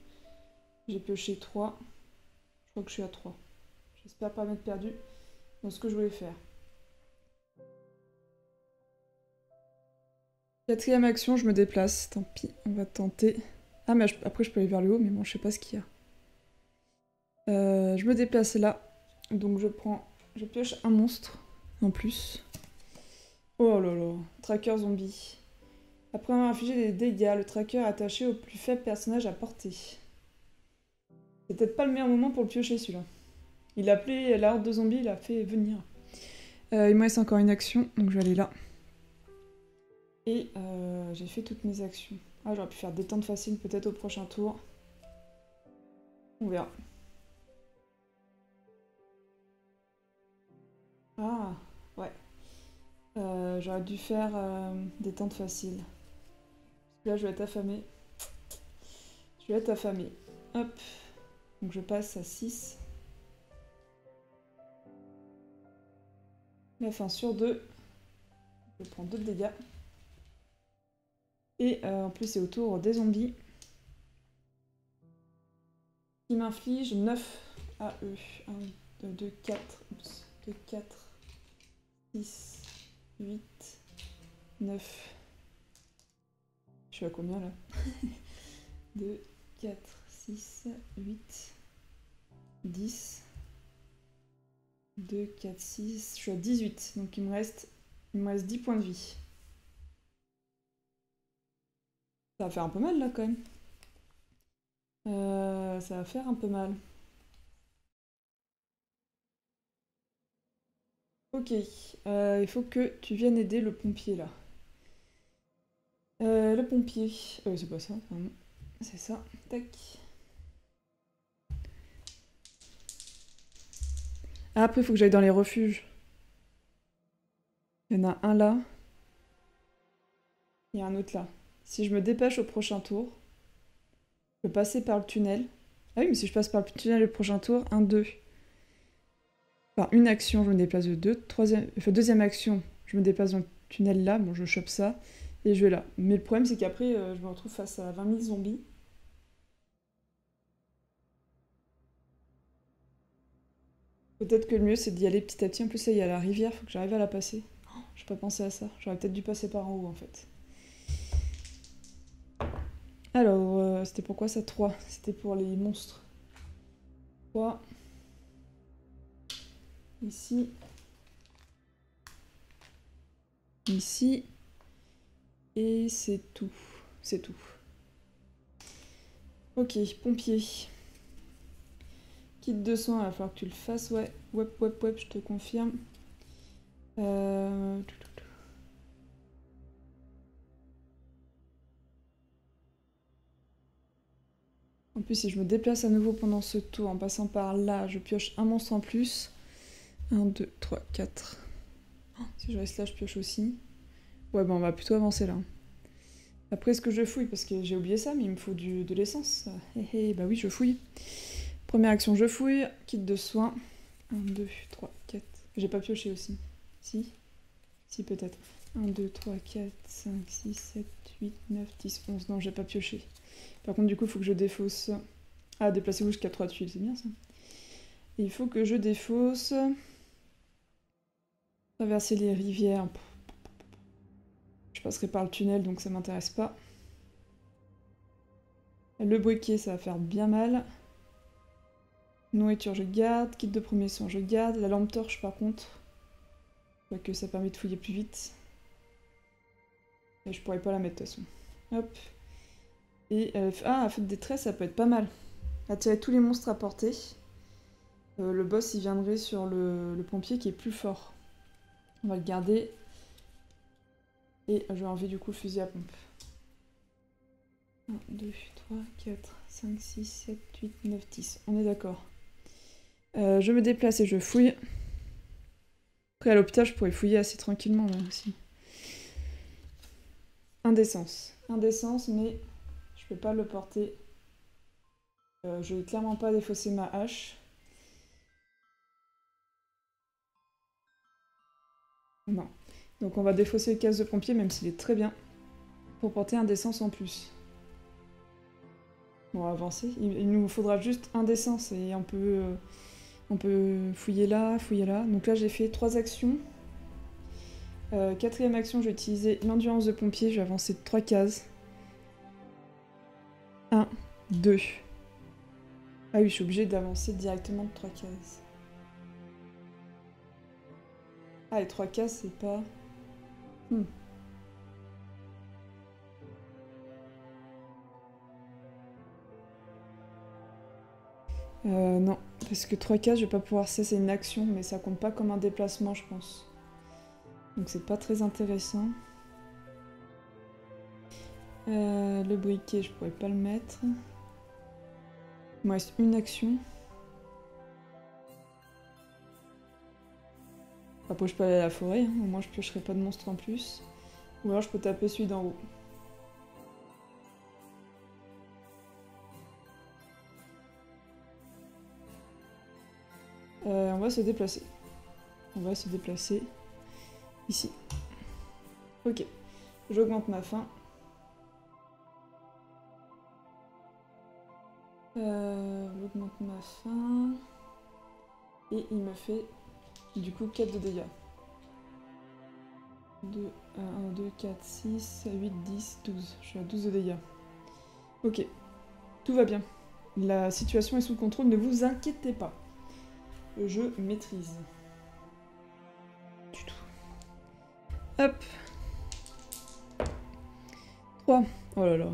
J'ai pioché 3. Je crois que je suis à 3. J'espère pas m'être perdu dans ce que je voulais faire. 4e action, je me déplace. Tant pis, on va tenter. Ah, mais après je peux aller vers le haut, mais bon, je sais pas ce qu'il y a. Je me déplace là. Donc je pioche un monstre en plus. Oh là là, tracker zombie. Après avoir infligé des dégâts, le tracker est attaché au plus faible personnage à portée. C'est peut-être pas le meilleur moment pour le piocher celui-là. Il a appelé la horde de zombies, il a fait venir. Il me reste encore une action, donc je vais aller là. Et j'ai fait toutes mes actions. Ah, j'aurais pu faire détente facile peut-être au prochain tour. On verra. Ah, ouais. J'aurais dû faire détente facile. Parce que là, je vais être affamée. Je vais être affamée. Hop. Donc je passe à 6. La fin sur 2. Je prends 2 de dégâts. Et en plus, c'est au tour des zombies. Qui m'inflige 9 à eux. 1, 2, 2, 4. Oups. 2, 4. 6, 8, 9. Je suis à combien là? 2, 4, 6, 8, 10. 2, 4, 6. Je suis à 18. Donc il me reste 10 points de vie. Ça va faire un peu mal là quand même. Ça va faire un peu mal. Ok, il faut que tu viennes aider le pompier là. Le pompier. C'est pas ça, c'est ça. Tac. Ah, après, il faut que j'aille dans les refuges. Il y en a un là. Il y a un autre là. Si je me dépêche au prochain tour, je peux passer par le tunnel. Ah oui, mais si je passe par le tunnel au prochain tour, 1, 2. Par une action, je me déplace de 2. Deuxième action, je me déplace dans le tunnel là. Bon, je chope ça. Et je vais là. Mais le problème, c'est qu'après, je me retrouve face à 20 000 zombies. Peut-être que le mieux, c'est d'y aller petit à petit. En plus, là, il y a la rivière, faut que j'arrive à la passer. Oh, j'ai pas pensé à ça. J'aurais peut-être dû passer par en haut, en fait. Alors, c'était pourquoi ça 3? C'était pour les monstres. 3. Ici. Ici. Et c'est tout. C'est tout. Ok, pompier. Kit de soins, il va falloir que tu le fasses, ouais. Web, je te confirme. En plus, si je me déplace à nouveau pendant ce tour, en passant par là, je pioche un monstre en plus. 1, 2, 3, 4. Si je reste là, je pioche aussi. Ouais, bon, on va plutôt avancer là. Après, est-ce que je fouille? Parce que j'ai oublié ça, mais il me faut de l'essence. Bah oui, je fouille. Première action, je fouille. Kit de soins. 1, 2, 3, 4. J'ai pas pioché aussi. Si? Si, peut-être. 1, 2, 3, 4, 5, 6, 7, 8, 9, 10, 11. Non, j'ai pas pioché. Par contre, du coup, il faut que je défausse. Ah, déplacez-vous jusqu'à 3 tuiles, c'est bien ça. Et il faut que je défausse. Traverser les rivières. Je passerai par le tunnel, donc ça m'intéresse pas. Le briquet, ça va faire bien mal. Nourriture, je garde. Kit de premier soin, je garde. La lampe torche, par contre. Que ça permet de fouiller plus vite. Et je pourrais pas la mettre de toute façon. Hop. Et ah, fête des traits, ça peut être pas mal. Attirer tous les monstres à portée. Le boss, il viendrait sur le pompier qui est plus fort. On va le garder. Et je vais enlever du coup le fusil à pompe. 1, 2, 3, 4, 5, 6, 7, 8, 9, 10. On est d'accord. Je me déplace et je fouille. Après, à l'hôpital, je pourrais fouiller assez tranquillement là aussi. Indécence. Indécence, mais je peux pas le porter. Je vais clairement pas défausser ma hache. Non. Donc on va défausser le casque de pompier, même s'il est très bien, pour porter indécence en plus. Bon, on va avancer. Il nous faudra juste indécence et on peut fouiller là, fouiller là. Donc là, j'ai fait 3 actions. Quatrième action, je vais utiliser l'endurance de pompier. Je vais avancer de 3 cases. 1, 2. Ah oui, je suis obligée d'avancer directement de 3 cases. Ah, les 3 cases, c'est pas... Non, parce que 3 cases, je vais pas pouvoir... Ça, c'est une action, mais ça compte pas comme un déplacement, je pense. Donc c'est pas très intéressant. Le briquet, je pourrais pas le mettre. Il me reste une action. Après, je peux aller à la forêt, hein. Au moins je piocherai pas de monstres en plus. Ou alors je peux taper celui d'en haut. On va se déplacer. On va se déplacer ici. Ok. J'augmente ma faim. J'augmente ma faim. Et il me fait du coup 4 de dégâts. 2, 1, 2, 4, 6, 8, 10, 12. Je suis à 12 de dégâts. Ok. Tout va bien. La situation est sous contrôle, ne vous inquiétez pas. Je maîtrise. Du tout. Hop. 3. Oh là là.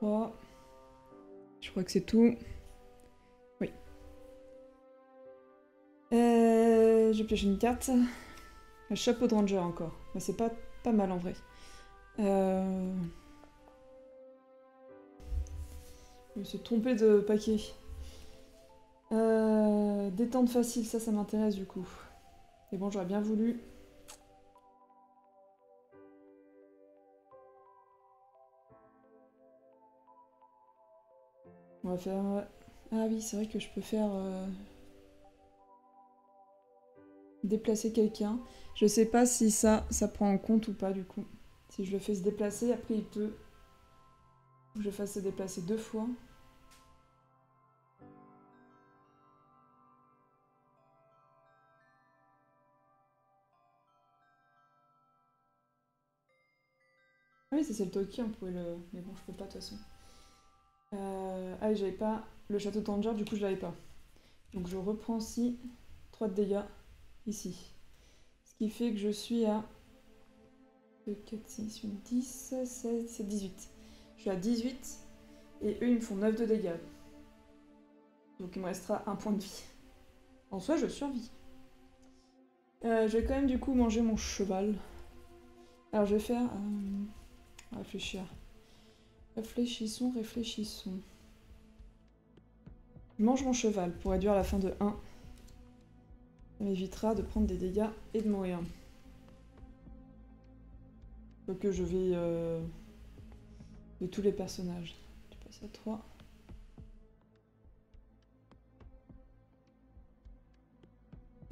3. Je crois que c'est tout. Oui. Je pioche une carte. Un chapeau de ranger encore. Mais c'est pas mal en vrai. Je me suis trompée de paquet. Détente facile, ça m'intéresse du coup. Et bon, j'aurais bien voulu. On va faire... Ah oui, c'est vrai que je peux faire... déplacer quelqu'un. Je sais pas si ça prend en compte ou pas du coup. Si je le fais se déplacer, après il peut... que je fasse se déplacer 2 fois. Ah oui, c'est le Toki, on pouvait le... Mais bon, je peux pas de toute façon. Ah oui, j'avais pas le château Tanger, du coup je l'avais pas. Donc je reprends aussi 3 de dégâts ici. Ce qui fait que je suis à 2, 4, 6, 8, 10, 16, 17, 18. Je suis à 18 et eux ils me font 9 de dégâts. Donc il me restera 1 point de vie. En soi, je survis. Je vais quand même du coup manger mon cheval. Alors je vais faire... réfléchir. Réfléchissons, réfléchissons. Je mange mon cheval pour réduire la fin de 1. Ça m'évitera de prendre des dégâts et de mourir. Donc je vais... de tous les personnages. Je passe à 3.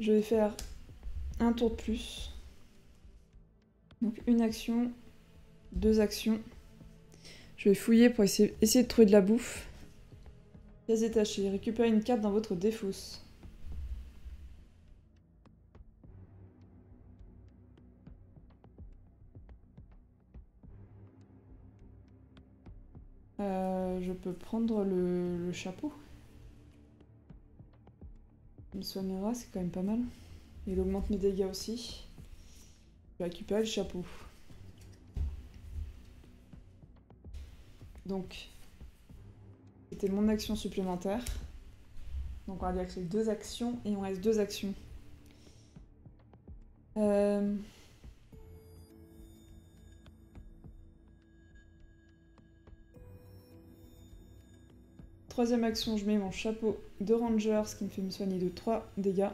Je vais faire un tour de plus. Donc une action, 2 actions. Je vais fouiller pour essayer de trouver de la bouffe. Pièces détachées. Récupérez une carte dans votre défausse. Je peux prendre le chapeau. Il me soignera, c'est quand même pas mal. Il augmente mes dégâts aussi. Je vais récupérer le chapeau. Donc, c'était mon action supplémentaire. Donc on va dire que c'est 2 actions et on reste 2 actions. Troisième action, je mets mon chapeau de ranger, ce qui me fait me soigner de 3 dégâts.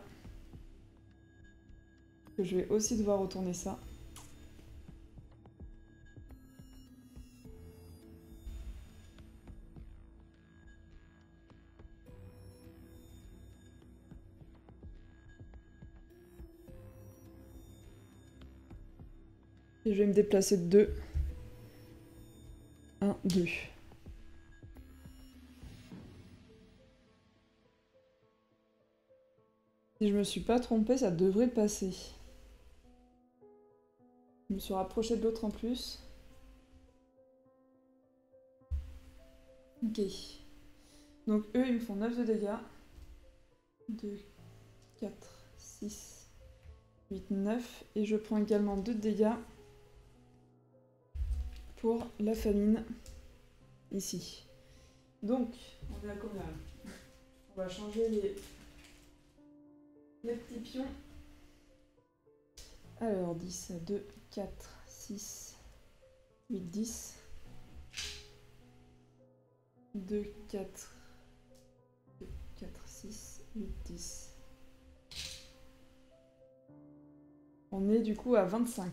Que je vais aussi devoir retourner ça. Et je vais me déplacer de 2. 1, 2. Si je me suis pas trompée, ça devrait passer. Je me suis rapprochée de l'autre en plus. Ok. Donc eux, ils me font 9 de dégâts. 2, 4, 6, 8, 9. Et je prends également 2 de dégâts pour la famine. Ici. Donc, on est à combien? On va changer les petits pions. Alors, 10, 2, 4, 6, 8, 10. 2, 4, 2, 4, 6, 8, 10. On est du coup à 25.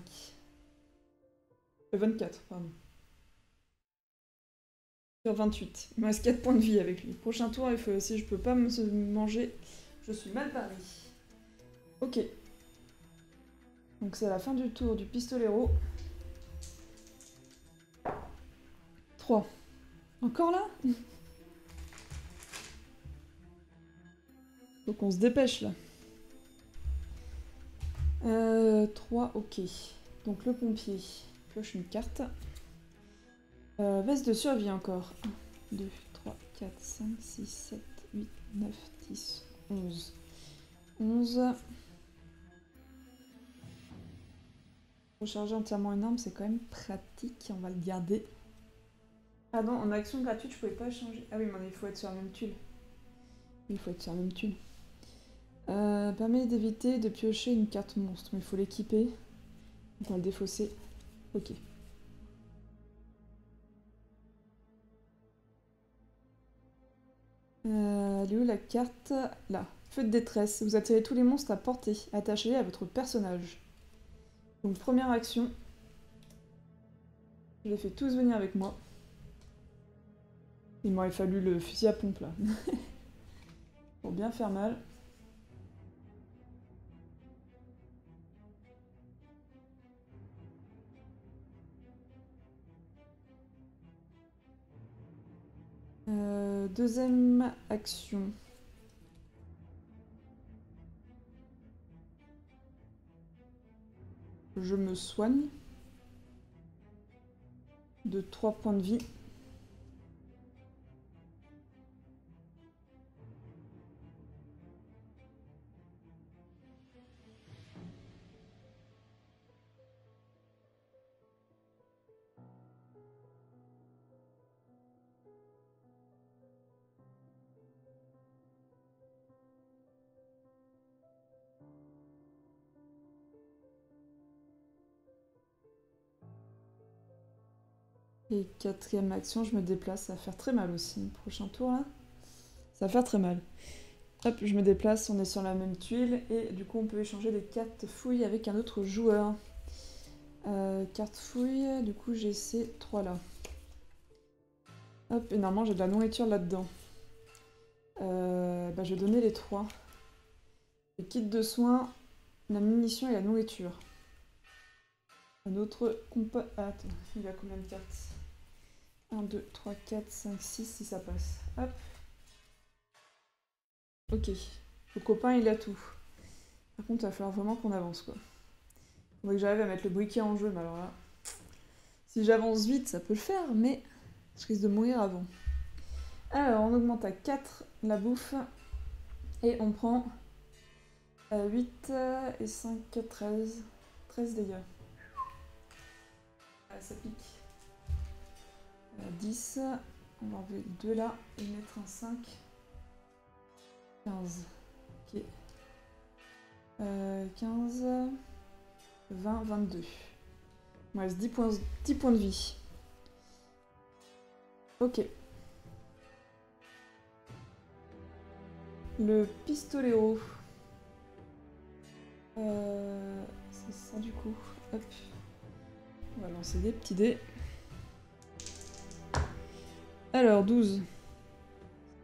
24, pardon. Sur 28. Il me reste 4 points de vie avec lui. Prochain tour, il faut, si je peux pas me manger, je suis mal barré. Ok. Donc c'est la fin du tour du pistolero. 3. Encore là? Donc on se dépêche là. 3, ok. Donc le pompier pioche une carte. Veste de survie encore. 1, 2, 3, 4, 5, 6, 7, 8, 9, 10, 11. 11. Recharger entièrement une arme, c'est quand même pratique. On va le garder. Ah non, en action gratuite, je pouvais pas changer. Ah oui, mais il faut être sur la même tuile. Il faut être sur la même tuile. Permet d'éviter de piocher une carte monstre, mais il faut l'équiper. On va le défausser. Ok. Elle est où la carte? Là. Feu de détresse. Vous attirez tous les monstres à portée. Attachez-les à votre personnage. Donc première action. Je les fais tous venir avec moi. Il m'aurait fallu le fusil à pompe là. Pour bien faire mal. Deuxième action. Je me soigne de 3 points de vie. Et quatrième action, je me déplace. Ça va faire très mal aussi. Prochain tour là. Ça va faire très mal. Hop, je me déplace, on est sur la même tuile. Et du coup, on peut échanger des cartes fouilles avec un autre joueur. Carte fouille, du coup, j'ai ces 3 là. Hop, et normalement, j'ai de la nourriture là-dedans. Je vais donner les 3. Le kit de soins, la munition et la nourriture. Un autre compas. Ah, attends, il a combien de cartes? 1, 2, 3, 4, 5, 6 si ça passe. Hop. Ok. Le copain il a tout. Par contre il va falloir vraiment qu'on avance quoi. Faudrait que j'arrive à mettre le briquet en jeu, mais alors là. Si j'avance vite ça peut le faire, mais je risque de mourir avant. Alors on augmente à 4 la bouffe. Et on prend 8 et 5, 13. 13 dégâts. Ah, ça pique. 10. On va enlever 2 là et mettre un 5. 15. Ok. 15. 20, 22. Il me reste 10 points de vie. Ok. Le pistoléo. C'est ça du coup. Hop. On va lancer des petits dés. Alors, 12.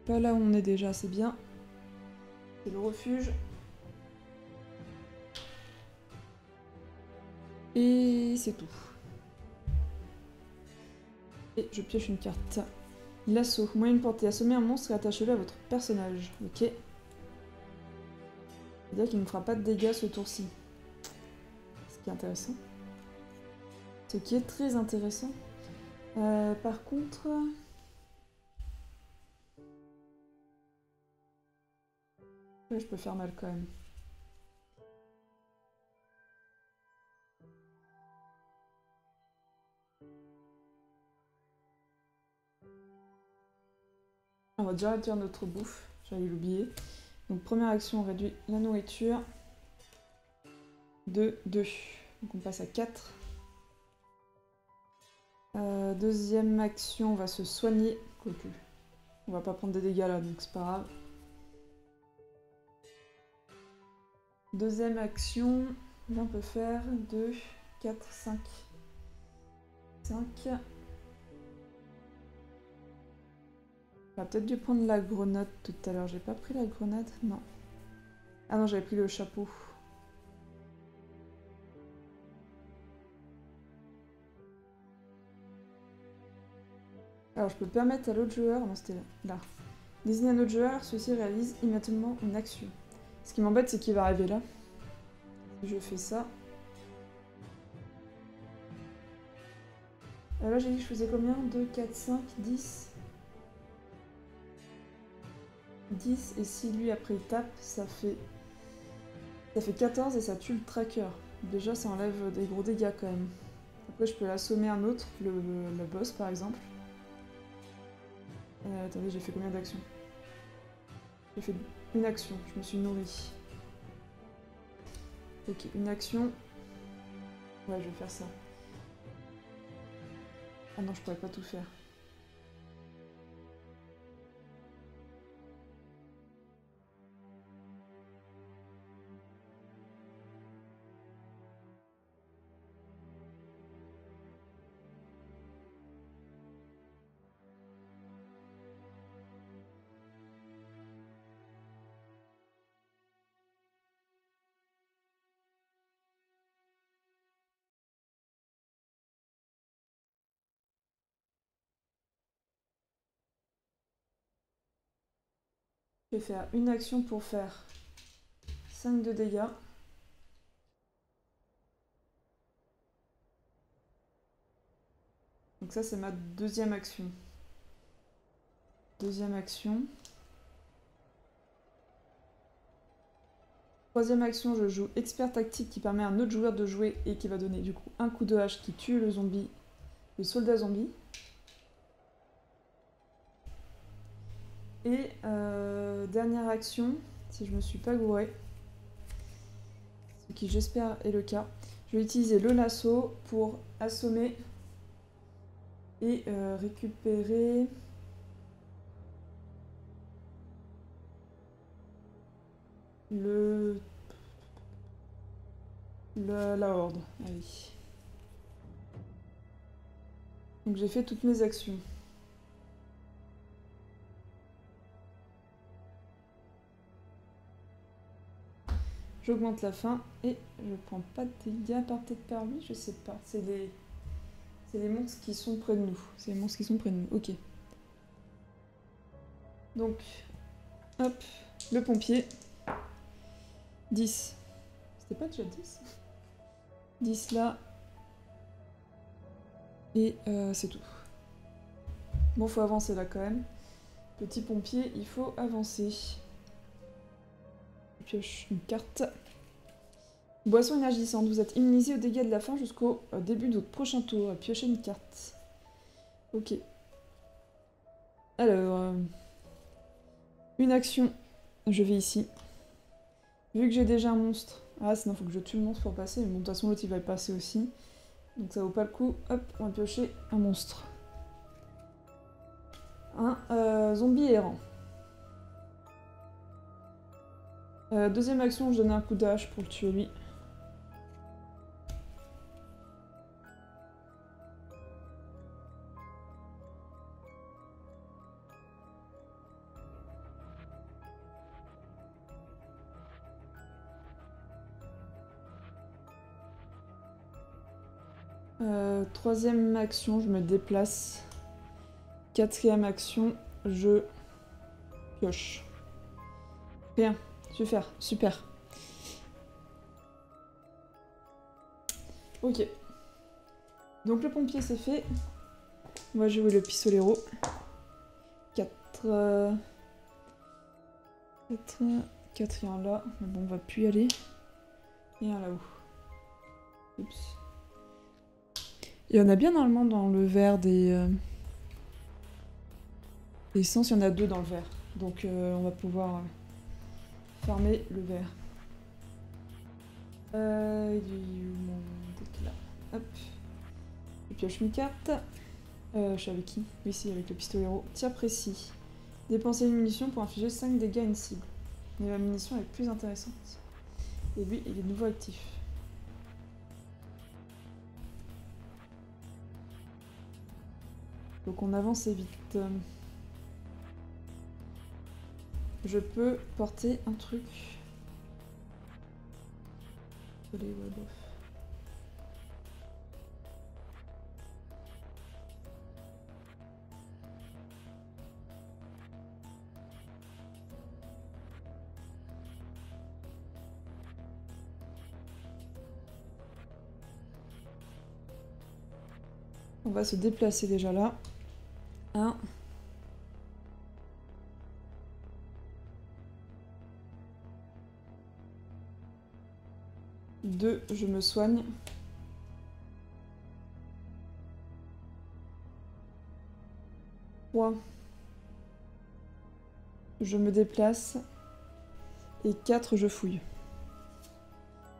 Pas là où on est déjà, c'est bien. C'est le refuge. Et c'est tout. Et je pioche une carte. L'assaut. Moyenne portée. Assommez un monstre et attachez-le à votre personnage. Ok. C'est-à-dire qu'il ne fera pas de dégâts ce tour-ci. Ce qui est intéressant. Ce qui est très intéressant. Par contre... Ouais, je peux faire mal quand même. On va déjà réduire notre bouffe. J'allais l'oublier. Donc première action, on réduit la nourriture. De 2. Donc on passe à 4. Deuxième action, on va se soigner. Quoique. On va pas prendre des dégâts là, donc c'est pas grave. Deuxième action, là on peut faire 2, 4, 5. 5. On a peut-être dû prendre la grenade tout à l'heure. J'ai pas pris la grenade? Non. Ah non, j'avais pris le chapeau. Alors je peux permettre à l'autre joueur... Non, c'était là. Désigner un autre joueur, celui-ci réalise immédiatement une action. Ce qui m'embête, c'est qu'il va arriver là. Si je fais ça... Alors là, j'ai dit que je faisais combien? 2, 4, 5, 10. 10, et si lui après il tape, ça fait 14 et ça tue le tracker. Déjà ça enlève des gros dégâts quand même. Après je peux l'assommer un autre, le boss par exemple. Attendez, j'ai fait combien d'actions? J'ai fait une action, je me suis nourrie. Ok, une action. Ouais, je vais faire ça. Ah non, je pourrais pas tout faire. Je vais faire une action pour faire 5 de dégâts. Donc ça c'est ma deuxième action. Deuxième action. Troisième action, je joue expert tactique qui permet à un autre joueur de jouer et qui va donner du coup un coup de hache qui tue le zombie, le soldat zombie. Et dernière action, si je me suis pas gourée, ce qui j'espère est le cas, je vais utiliser le lasso pour assommer et récupérer la horde. Ah oui. Donc j'ai fait toutes mes actions. J'augmente la faim et je prends pas de dégâts par tête par lui, je sais pas. C'est les monstres qui sont près de nous. C'est les monstres qui sont près de nous, ok. Donc, hop, le pompier. 10. C'était pas déjà 10 ? 10 là. Et c'est tout. Bon, faut avancer là quand même. Petit pompier, il faut avancer. Je pioche une carte. Boisson énergisante. Vous êtes immunisé aux dégâts de la faim jusqu'au début de votre prochain tour. Piochez une carte. Ok. Alors, une action. Je vais ici. Vu que j'ai déjà un monstre. Ah, sinon faut que je tue le monstre pour passer. Mais bon, de toute façon, l'autre il va y passer aussi. Donc ça vaut pas le coup. Hop, on va piocher un monstre. Un zombie errant. Deuxième action, je donne un coup de hache pour le tuer lui. Troisième action, je me déplace. Quatrième action, je pioche. Rien. Super, super. Ok. Donc le pompier c'est fait. On va jouer le pistolero. 4 et un là. Mais bon, on va plus y aller. Et un là-haut. Oups. Il y en a bien normalement dans le verre des sens, il y en a 2 dans le verre. Donc on va pouvoir fermer le verre. Il est où mon deck là? Hop. Je pioche une carte. Je suis avec qui? Oui, si, avec le pistolero. Tir précis. Dépenser une munition pour infliger 5 dégâts à une cible. Mais la munition est plus intéressante. Et lui, il est de nouveau actif. Donc on avance vite. Je peux porter un truc. Désolé, ouais, bof. On va se déplacer déjà là. 1. 2, je me soigne. 3, je me déplace. Et 4, je fouille.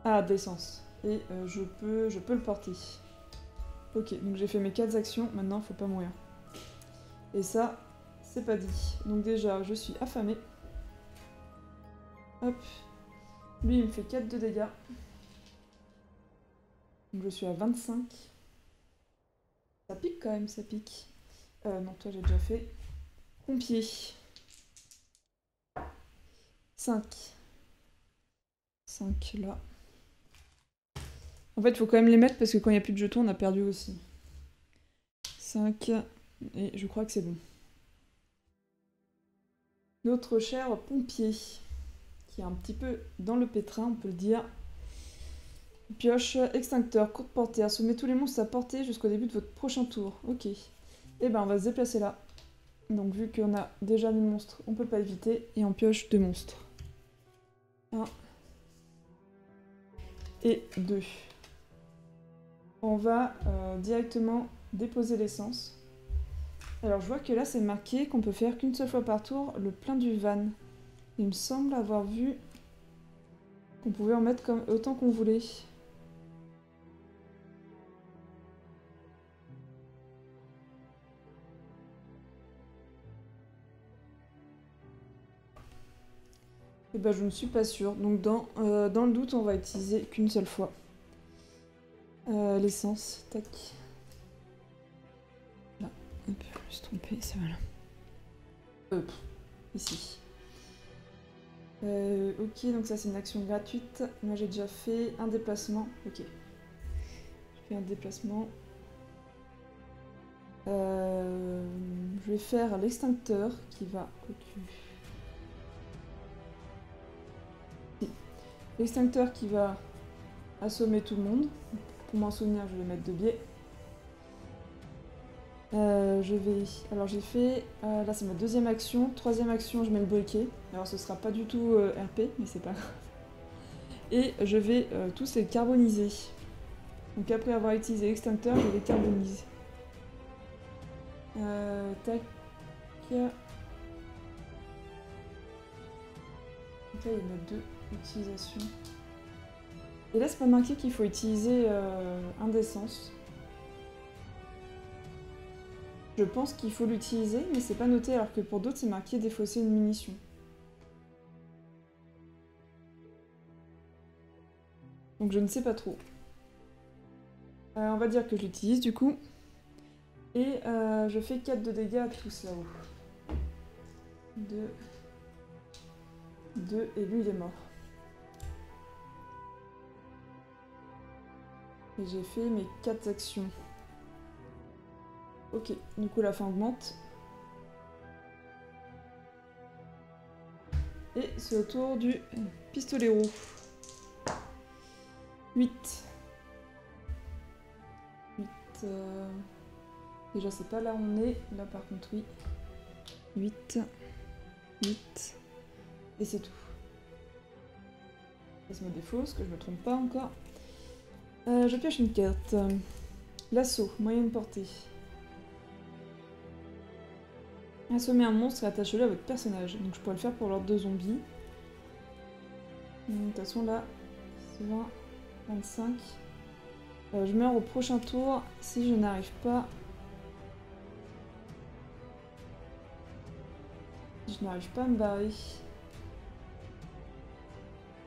Ah, de l'essence. Et je peux le porter. Ok, donc j'ai fait mes 4 actions, maintenant faut pas mourir. Et ça, c'est pas dit. Donc déjà, je suis affamée. Hop. Lui, il me fait 4 de dégâts. Donc je suis à 25. Ça pique quand même, ça pique. Non, toi j'ai déjà fait. Pompier. 5. 5 là. En fait, il faut quand même les mettre parce que quand il n'y a plus de jetons, on a perdu aussi. 5. Et je crois que c'est bon. notre cher pompier, qui est un petit peu dans le pétrin, on peut le dire. Pioche, extincteur, courte portée, assommez tous les monstres à portée jusqu'au début de votre prochain tour. Ok. Et ben on va se déplacer là. Donc vu qu'on a déjà des monstres, on peut pas éviter, et on pioche 2 monstres. 1 et 2. On va directement déposer l'essence. Alors je vois que là c'est marqué qu'on peut faire qu'une seule fois par tour le plein du van. Il me semble avoir vu qu'on pouvait en mettre comme autant qu'on voulait. Et ben je ne suis pas sûre. Donc dans le doute on va utiliser qu'une seule fois. L'essence, tac. Là, hop, je me suis trompée, c'est voilà. Ici. Ok, donc ça c'est une action gratuite. Moi j'ai déjà fait un déplacement. Ok. J'ai fait un déplacement. Je vais faire l'extincteur qui va... L'extincteur qui va assommer tout le monde. Pour m'en souvenir, je vais mettre de biais. Je vais... Alors j'ai fait... là c'est ma deuxième action. Troisième action, je mets le briquet. Alors ce sera pas du tout RP, mais c'est pas grave. Et je vais tous les carboniser. Donc après avoir utilisé l'extincteur, je les carbonise. Tac. Donc là il y en a 2 utilisations. Et là c'est pas marqué qu'il faut utiliser un d'essence. Je pense qu'il faut l'utiliser, mais c'est pas noté, alors que pour d'autres, c'est marqué défausser une munition. Donc je ne sais pas trop. On va dire que je l'utilise du coup. Et je fais 4 de dégâts à tous là-haut. 2, et lui il est mort. Et j'ai fait mes 4 actions. Ok, du coup la fin augmente. Et c'est au tour du pistolero. 8. Déjà c'est pas là où on est, là par contre oui. 8. Et c'est tout. Ça me défausse, que je me trompe pas encore. Je pioche une carte. L'assaut, moyenne portée. Assommer un monstre et attachez-le à votre personnage. Donc je pourrais le faire pour l'ordre de zombies. De toute façon là, c'est 20, 25. Je meurs au prochain tour si je n'arrive pas... Si je n'arrive pas à me barrer.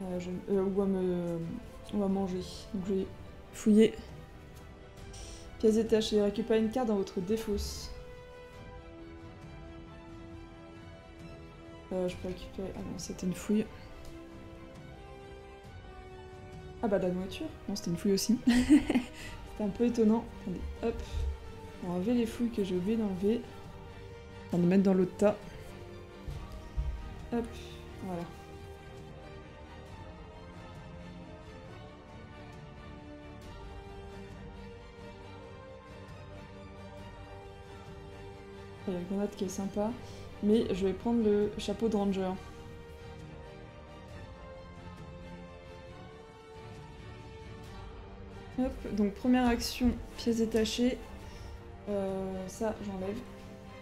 Ou à manger. Donc je vais fouiller. Pièce détachée. Récupérez une carte dans votre défausse. Je peux récupérer... Ah non, c'était une fouille. Ah bah la nourriture. Non, c'était une fouille aussi. C'était un peu étonnant. Attendez, hop. On va enlever les fouilles que j'ai oublié d'enlever. On va les mettre dans l'autre tas. Hop, voilà. Il y a la grenade qui est sympa. Mais je vais prendre le chapeau de ranger. Hop, donc première action, pièce détachée. Ça, j'enlève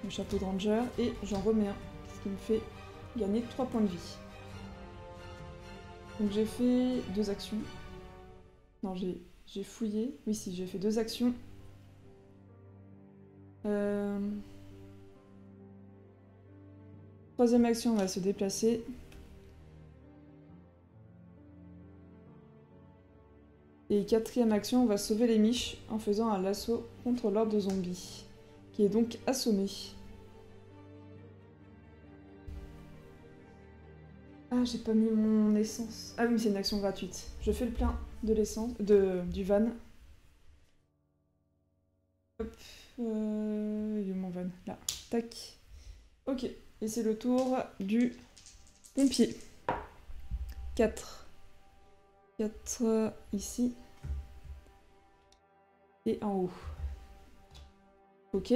le chapeau de ranger et j'en remets un. Ce qui me fait gagner 3 points de vie. Donc j'ai fait 2 actions. Non, j'ai fouillé. Oui, si, j'ai fait 2 actions. Troisième action, on va se déplacer. Et quatrième action, on va sauver les miches en faisant un lasso contre l'ordre de zombies, qui est donc assommé. Ah, j'ai pas mis mon essence. Ah oui, c'est une action gratuite. Je fais le plein de l'essence, du van. Hop, il est où mon van? Là, tac. Ok, Et c'est le tour du pompier. 4. 4 ici. Et en haut. Ok.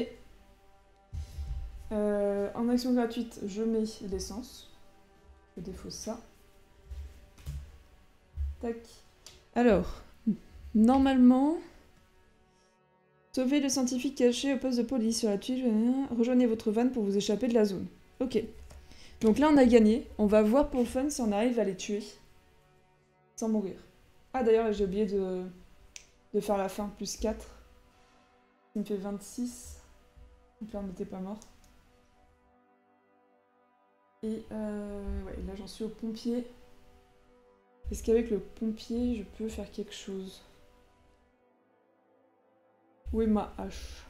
En action gratuite, je mets l'essence. Je défausse ça. Tac. Alors, normalement... Sauvez le scientifique caché au poste de police sur la tuile. Rejoignez votre van pour vous échapper de la zone. Ok. Donc là, on a gagné. On va voir pour le fun si on arrive à les tuer. Sans mourir. Ah d'ailleurs, j'ai oublié de faire la fin. Plus 4. Ça me fait 26. Donc là, on n'était pas mort. Et ouais, là, j'en suis au pompier. Est-ce qu'avec le pompier, je peux faire quelque chose? Où est ma hache?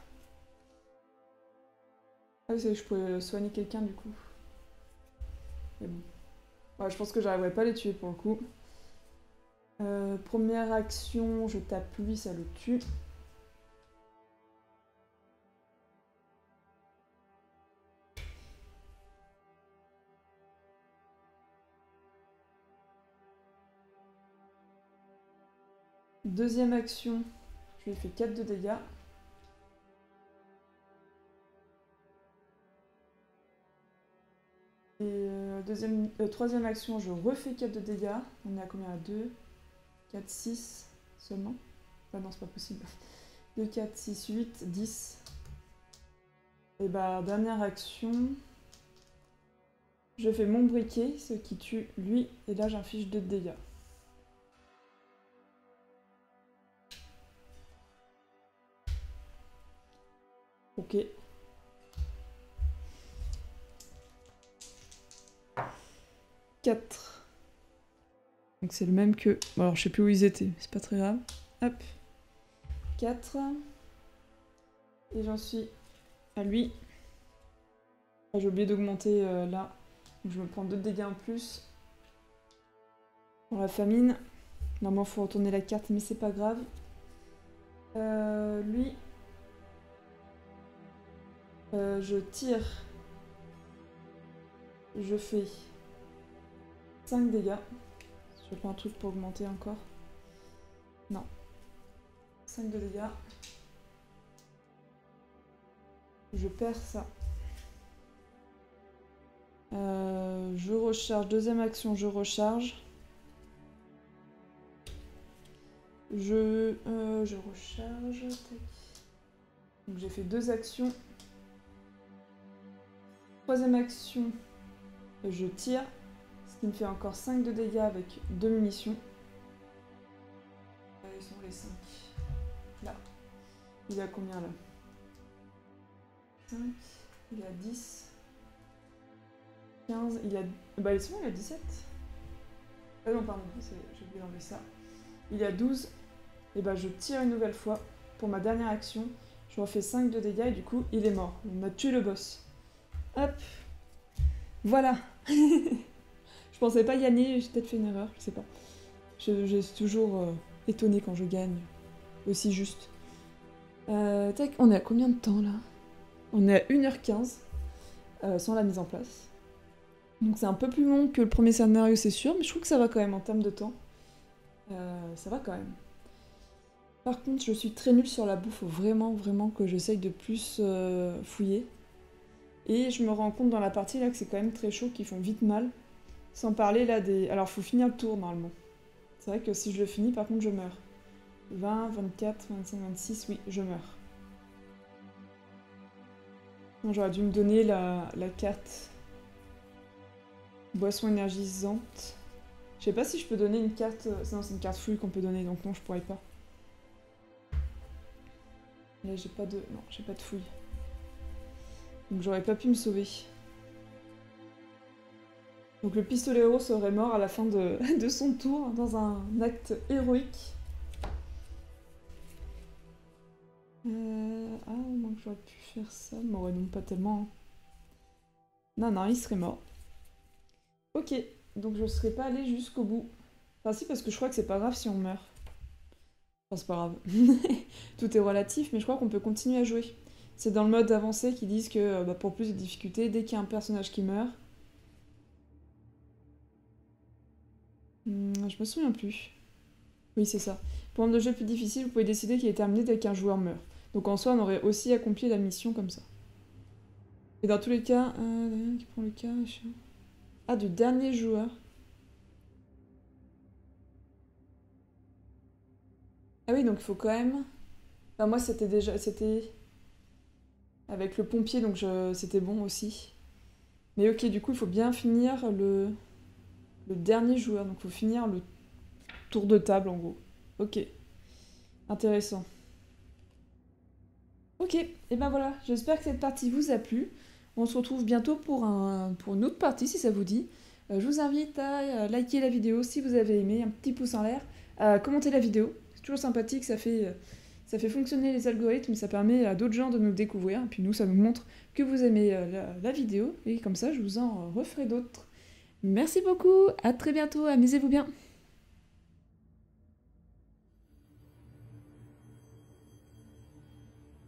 Ah oui, c'est que je pouvais soigner quelqu'un du coup. Mais bon. Ouais, je pense que j'arriverai pas à les tuer pour le coup. Première action, je tape lui, ça le tue. Deuxième action, je lui ai fait 4 de dégâts. Et troisième action, je refais 4 de dégâts. On est à combien? À 2, 4, 6 seulement. Ah non, c'est pas possible. 2, 4, 6, 8, 10. Et bah, dernière action, je fais mon briquet, ce qui tue lui, et là j'inflige 2 de dégâts. Ok. « 4. Donc c'est le même que... Bon, alors je sais plus où ils étaient, c'est pas très grave. Hop. 4. Et j'en suis à lui. Ah, j'ai oublié d'augmenter là. Donc je me prends 2 dégâts en plus. Pour la famine. Normalement, il faut retourner la carte, mais c'est pas grave. Lui... je tire. Je fais 5 dégâts. Je fais un truc pour augmenter encore. Non. 5 de dégâts. Je perds ça. Je recharge. Deuxième action, je recharge. Je recharge. Tac. Donc j'ai fait 2 actions. Troisième action, je tire. Ce qui me fait encore 5 de dégâts avec 2 munitions. Ils sont les 5. Là. Il est à combien là? 5. Il est à 10. 15. Il a... Bah c'est bon, il a 17. Ah non, pardon, j'ai oublié d'enlever ça. Il est à 12. Et bah je tire une nouvelle fois. Pour ma dernière action, je refais 5 de dégâts et du coup, il est mort. On a tué le boss. Hop. Voilà. Je pensais pas gagner, j'ai peut-être fait une erreur, je sais pas. Je suis toujours étonnée quand je gagne. Aussi juste. Tac, on est à combien de temps là? On est à 1h15 sans la mise en place. Donc c'est un peu plus long que le premier scénario, c'est sûr, mais je trouve que ça va quand même en termes de temps. Ça va quand même. Par contre, je suis très nulle sur la bouffe, faut vraiment que j'essaye de plus fouiller. Et je me rends compte dans la partie là que c'est quand même très chaud, qu'ils font vite mal. Sans parler là des... Alors faut finir le tour normalement. C'est vrai que si je le finis, par contre je meurs. 20, 24, 25, 26, oui, je meurs. J'aurais dû me donner la carte. Boisson énergisante. Je sais pas si je peux donner une carte... Non, c'est une carte fouille qu'on peut donner, donc non, je pourrais pas. Là, j'ai pas de... Non, j'ai pas de fouille. Donc j'aurais pas pu me sauver. Donc le pistolero serait mort à la fin de son tour, dans un acte héroïque. Ah, moi j'aurais pu faire ça, mais ouais, non, pas tellement. Hein. Non, il serait mort. Ok, donc je serais pas allée jusqu'au bout. Enfin si, parce que je crois que c'est pas grave si on meurt. Enfin c'est pas grave. Tout est relatif, mais je crois qu'on peut continuer à jouer. C'est dans le mode avancé qu'ils disent que pour plus de difficultés, dès qu'il y a un personnage qui meurt... je me souviens plus. Oui, c'est ça. Pour rendre le jeu plus difficile, vous pouvez décider qu'il est terminé dès qu'un joueur meurt. Donc en soi, on aurait aussi accompli la mission comme ça. Et dans tous les cas... qui prend le cas... Ah, du dernier joueur. Ah oui, donc il faut quand même... Enfin, moi, c'était déjà... C'était... Avec le pompier, donc c'était bon aussi. Mais ok, du coup, il faut bien finir le dernier joueur. Donc il faut finir le tour de table, en gros. Ok. Intéressant. Ok, et ben voilà. J'espère que cette partie vous a plu. On se retrouve bientôt pour une autre partie, si ça vous dit. Je vous invite à liker la vidéo si vous avez aimé, un petit pouce en l'air, à commenter la vidéo. C'est toujours sympathique, ça fait fonctionner les algorithmes, ça permet à d'autres gens de nous découvrir. Et puis nous, ça nous montre que vous aimez la vidéo. Et comme ça, je vous en referai d'autres. Merci beaucoup, à très bientôt, amusez-vous bien.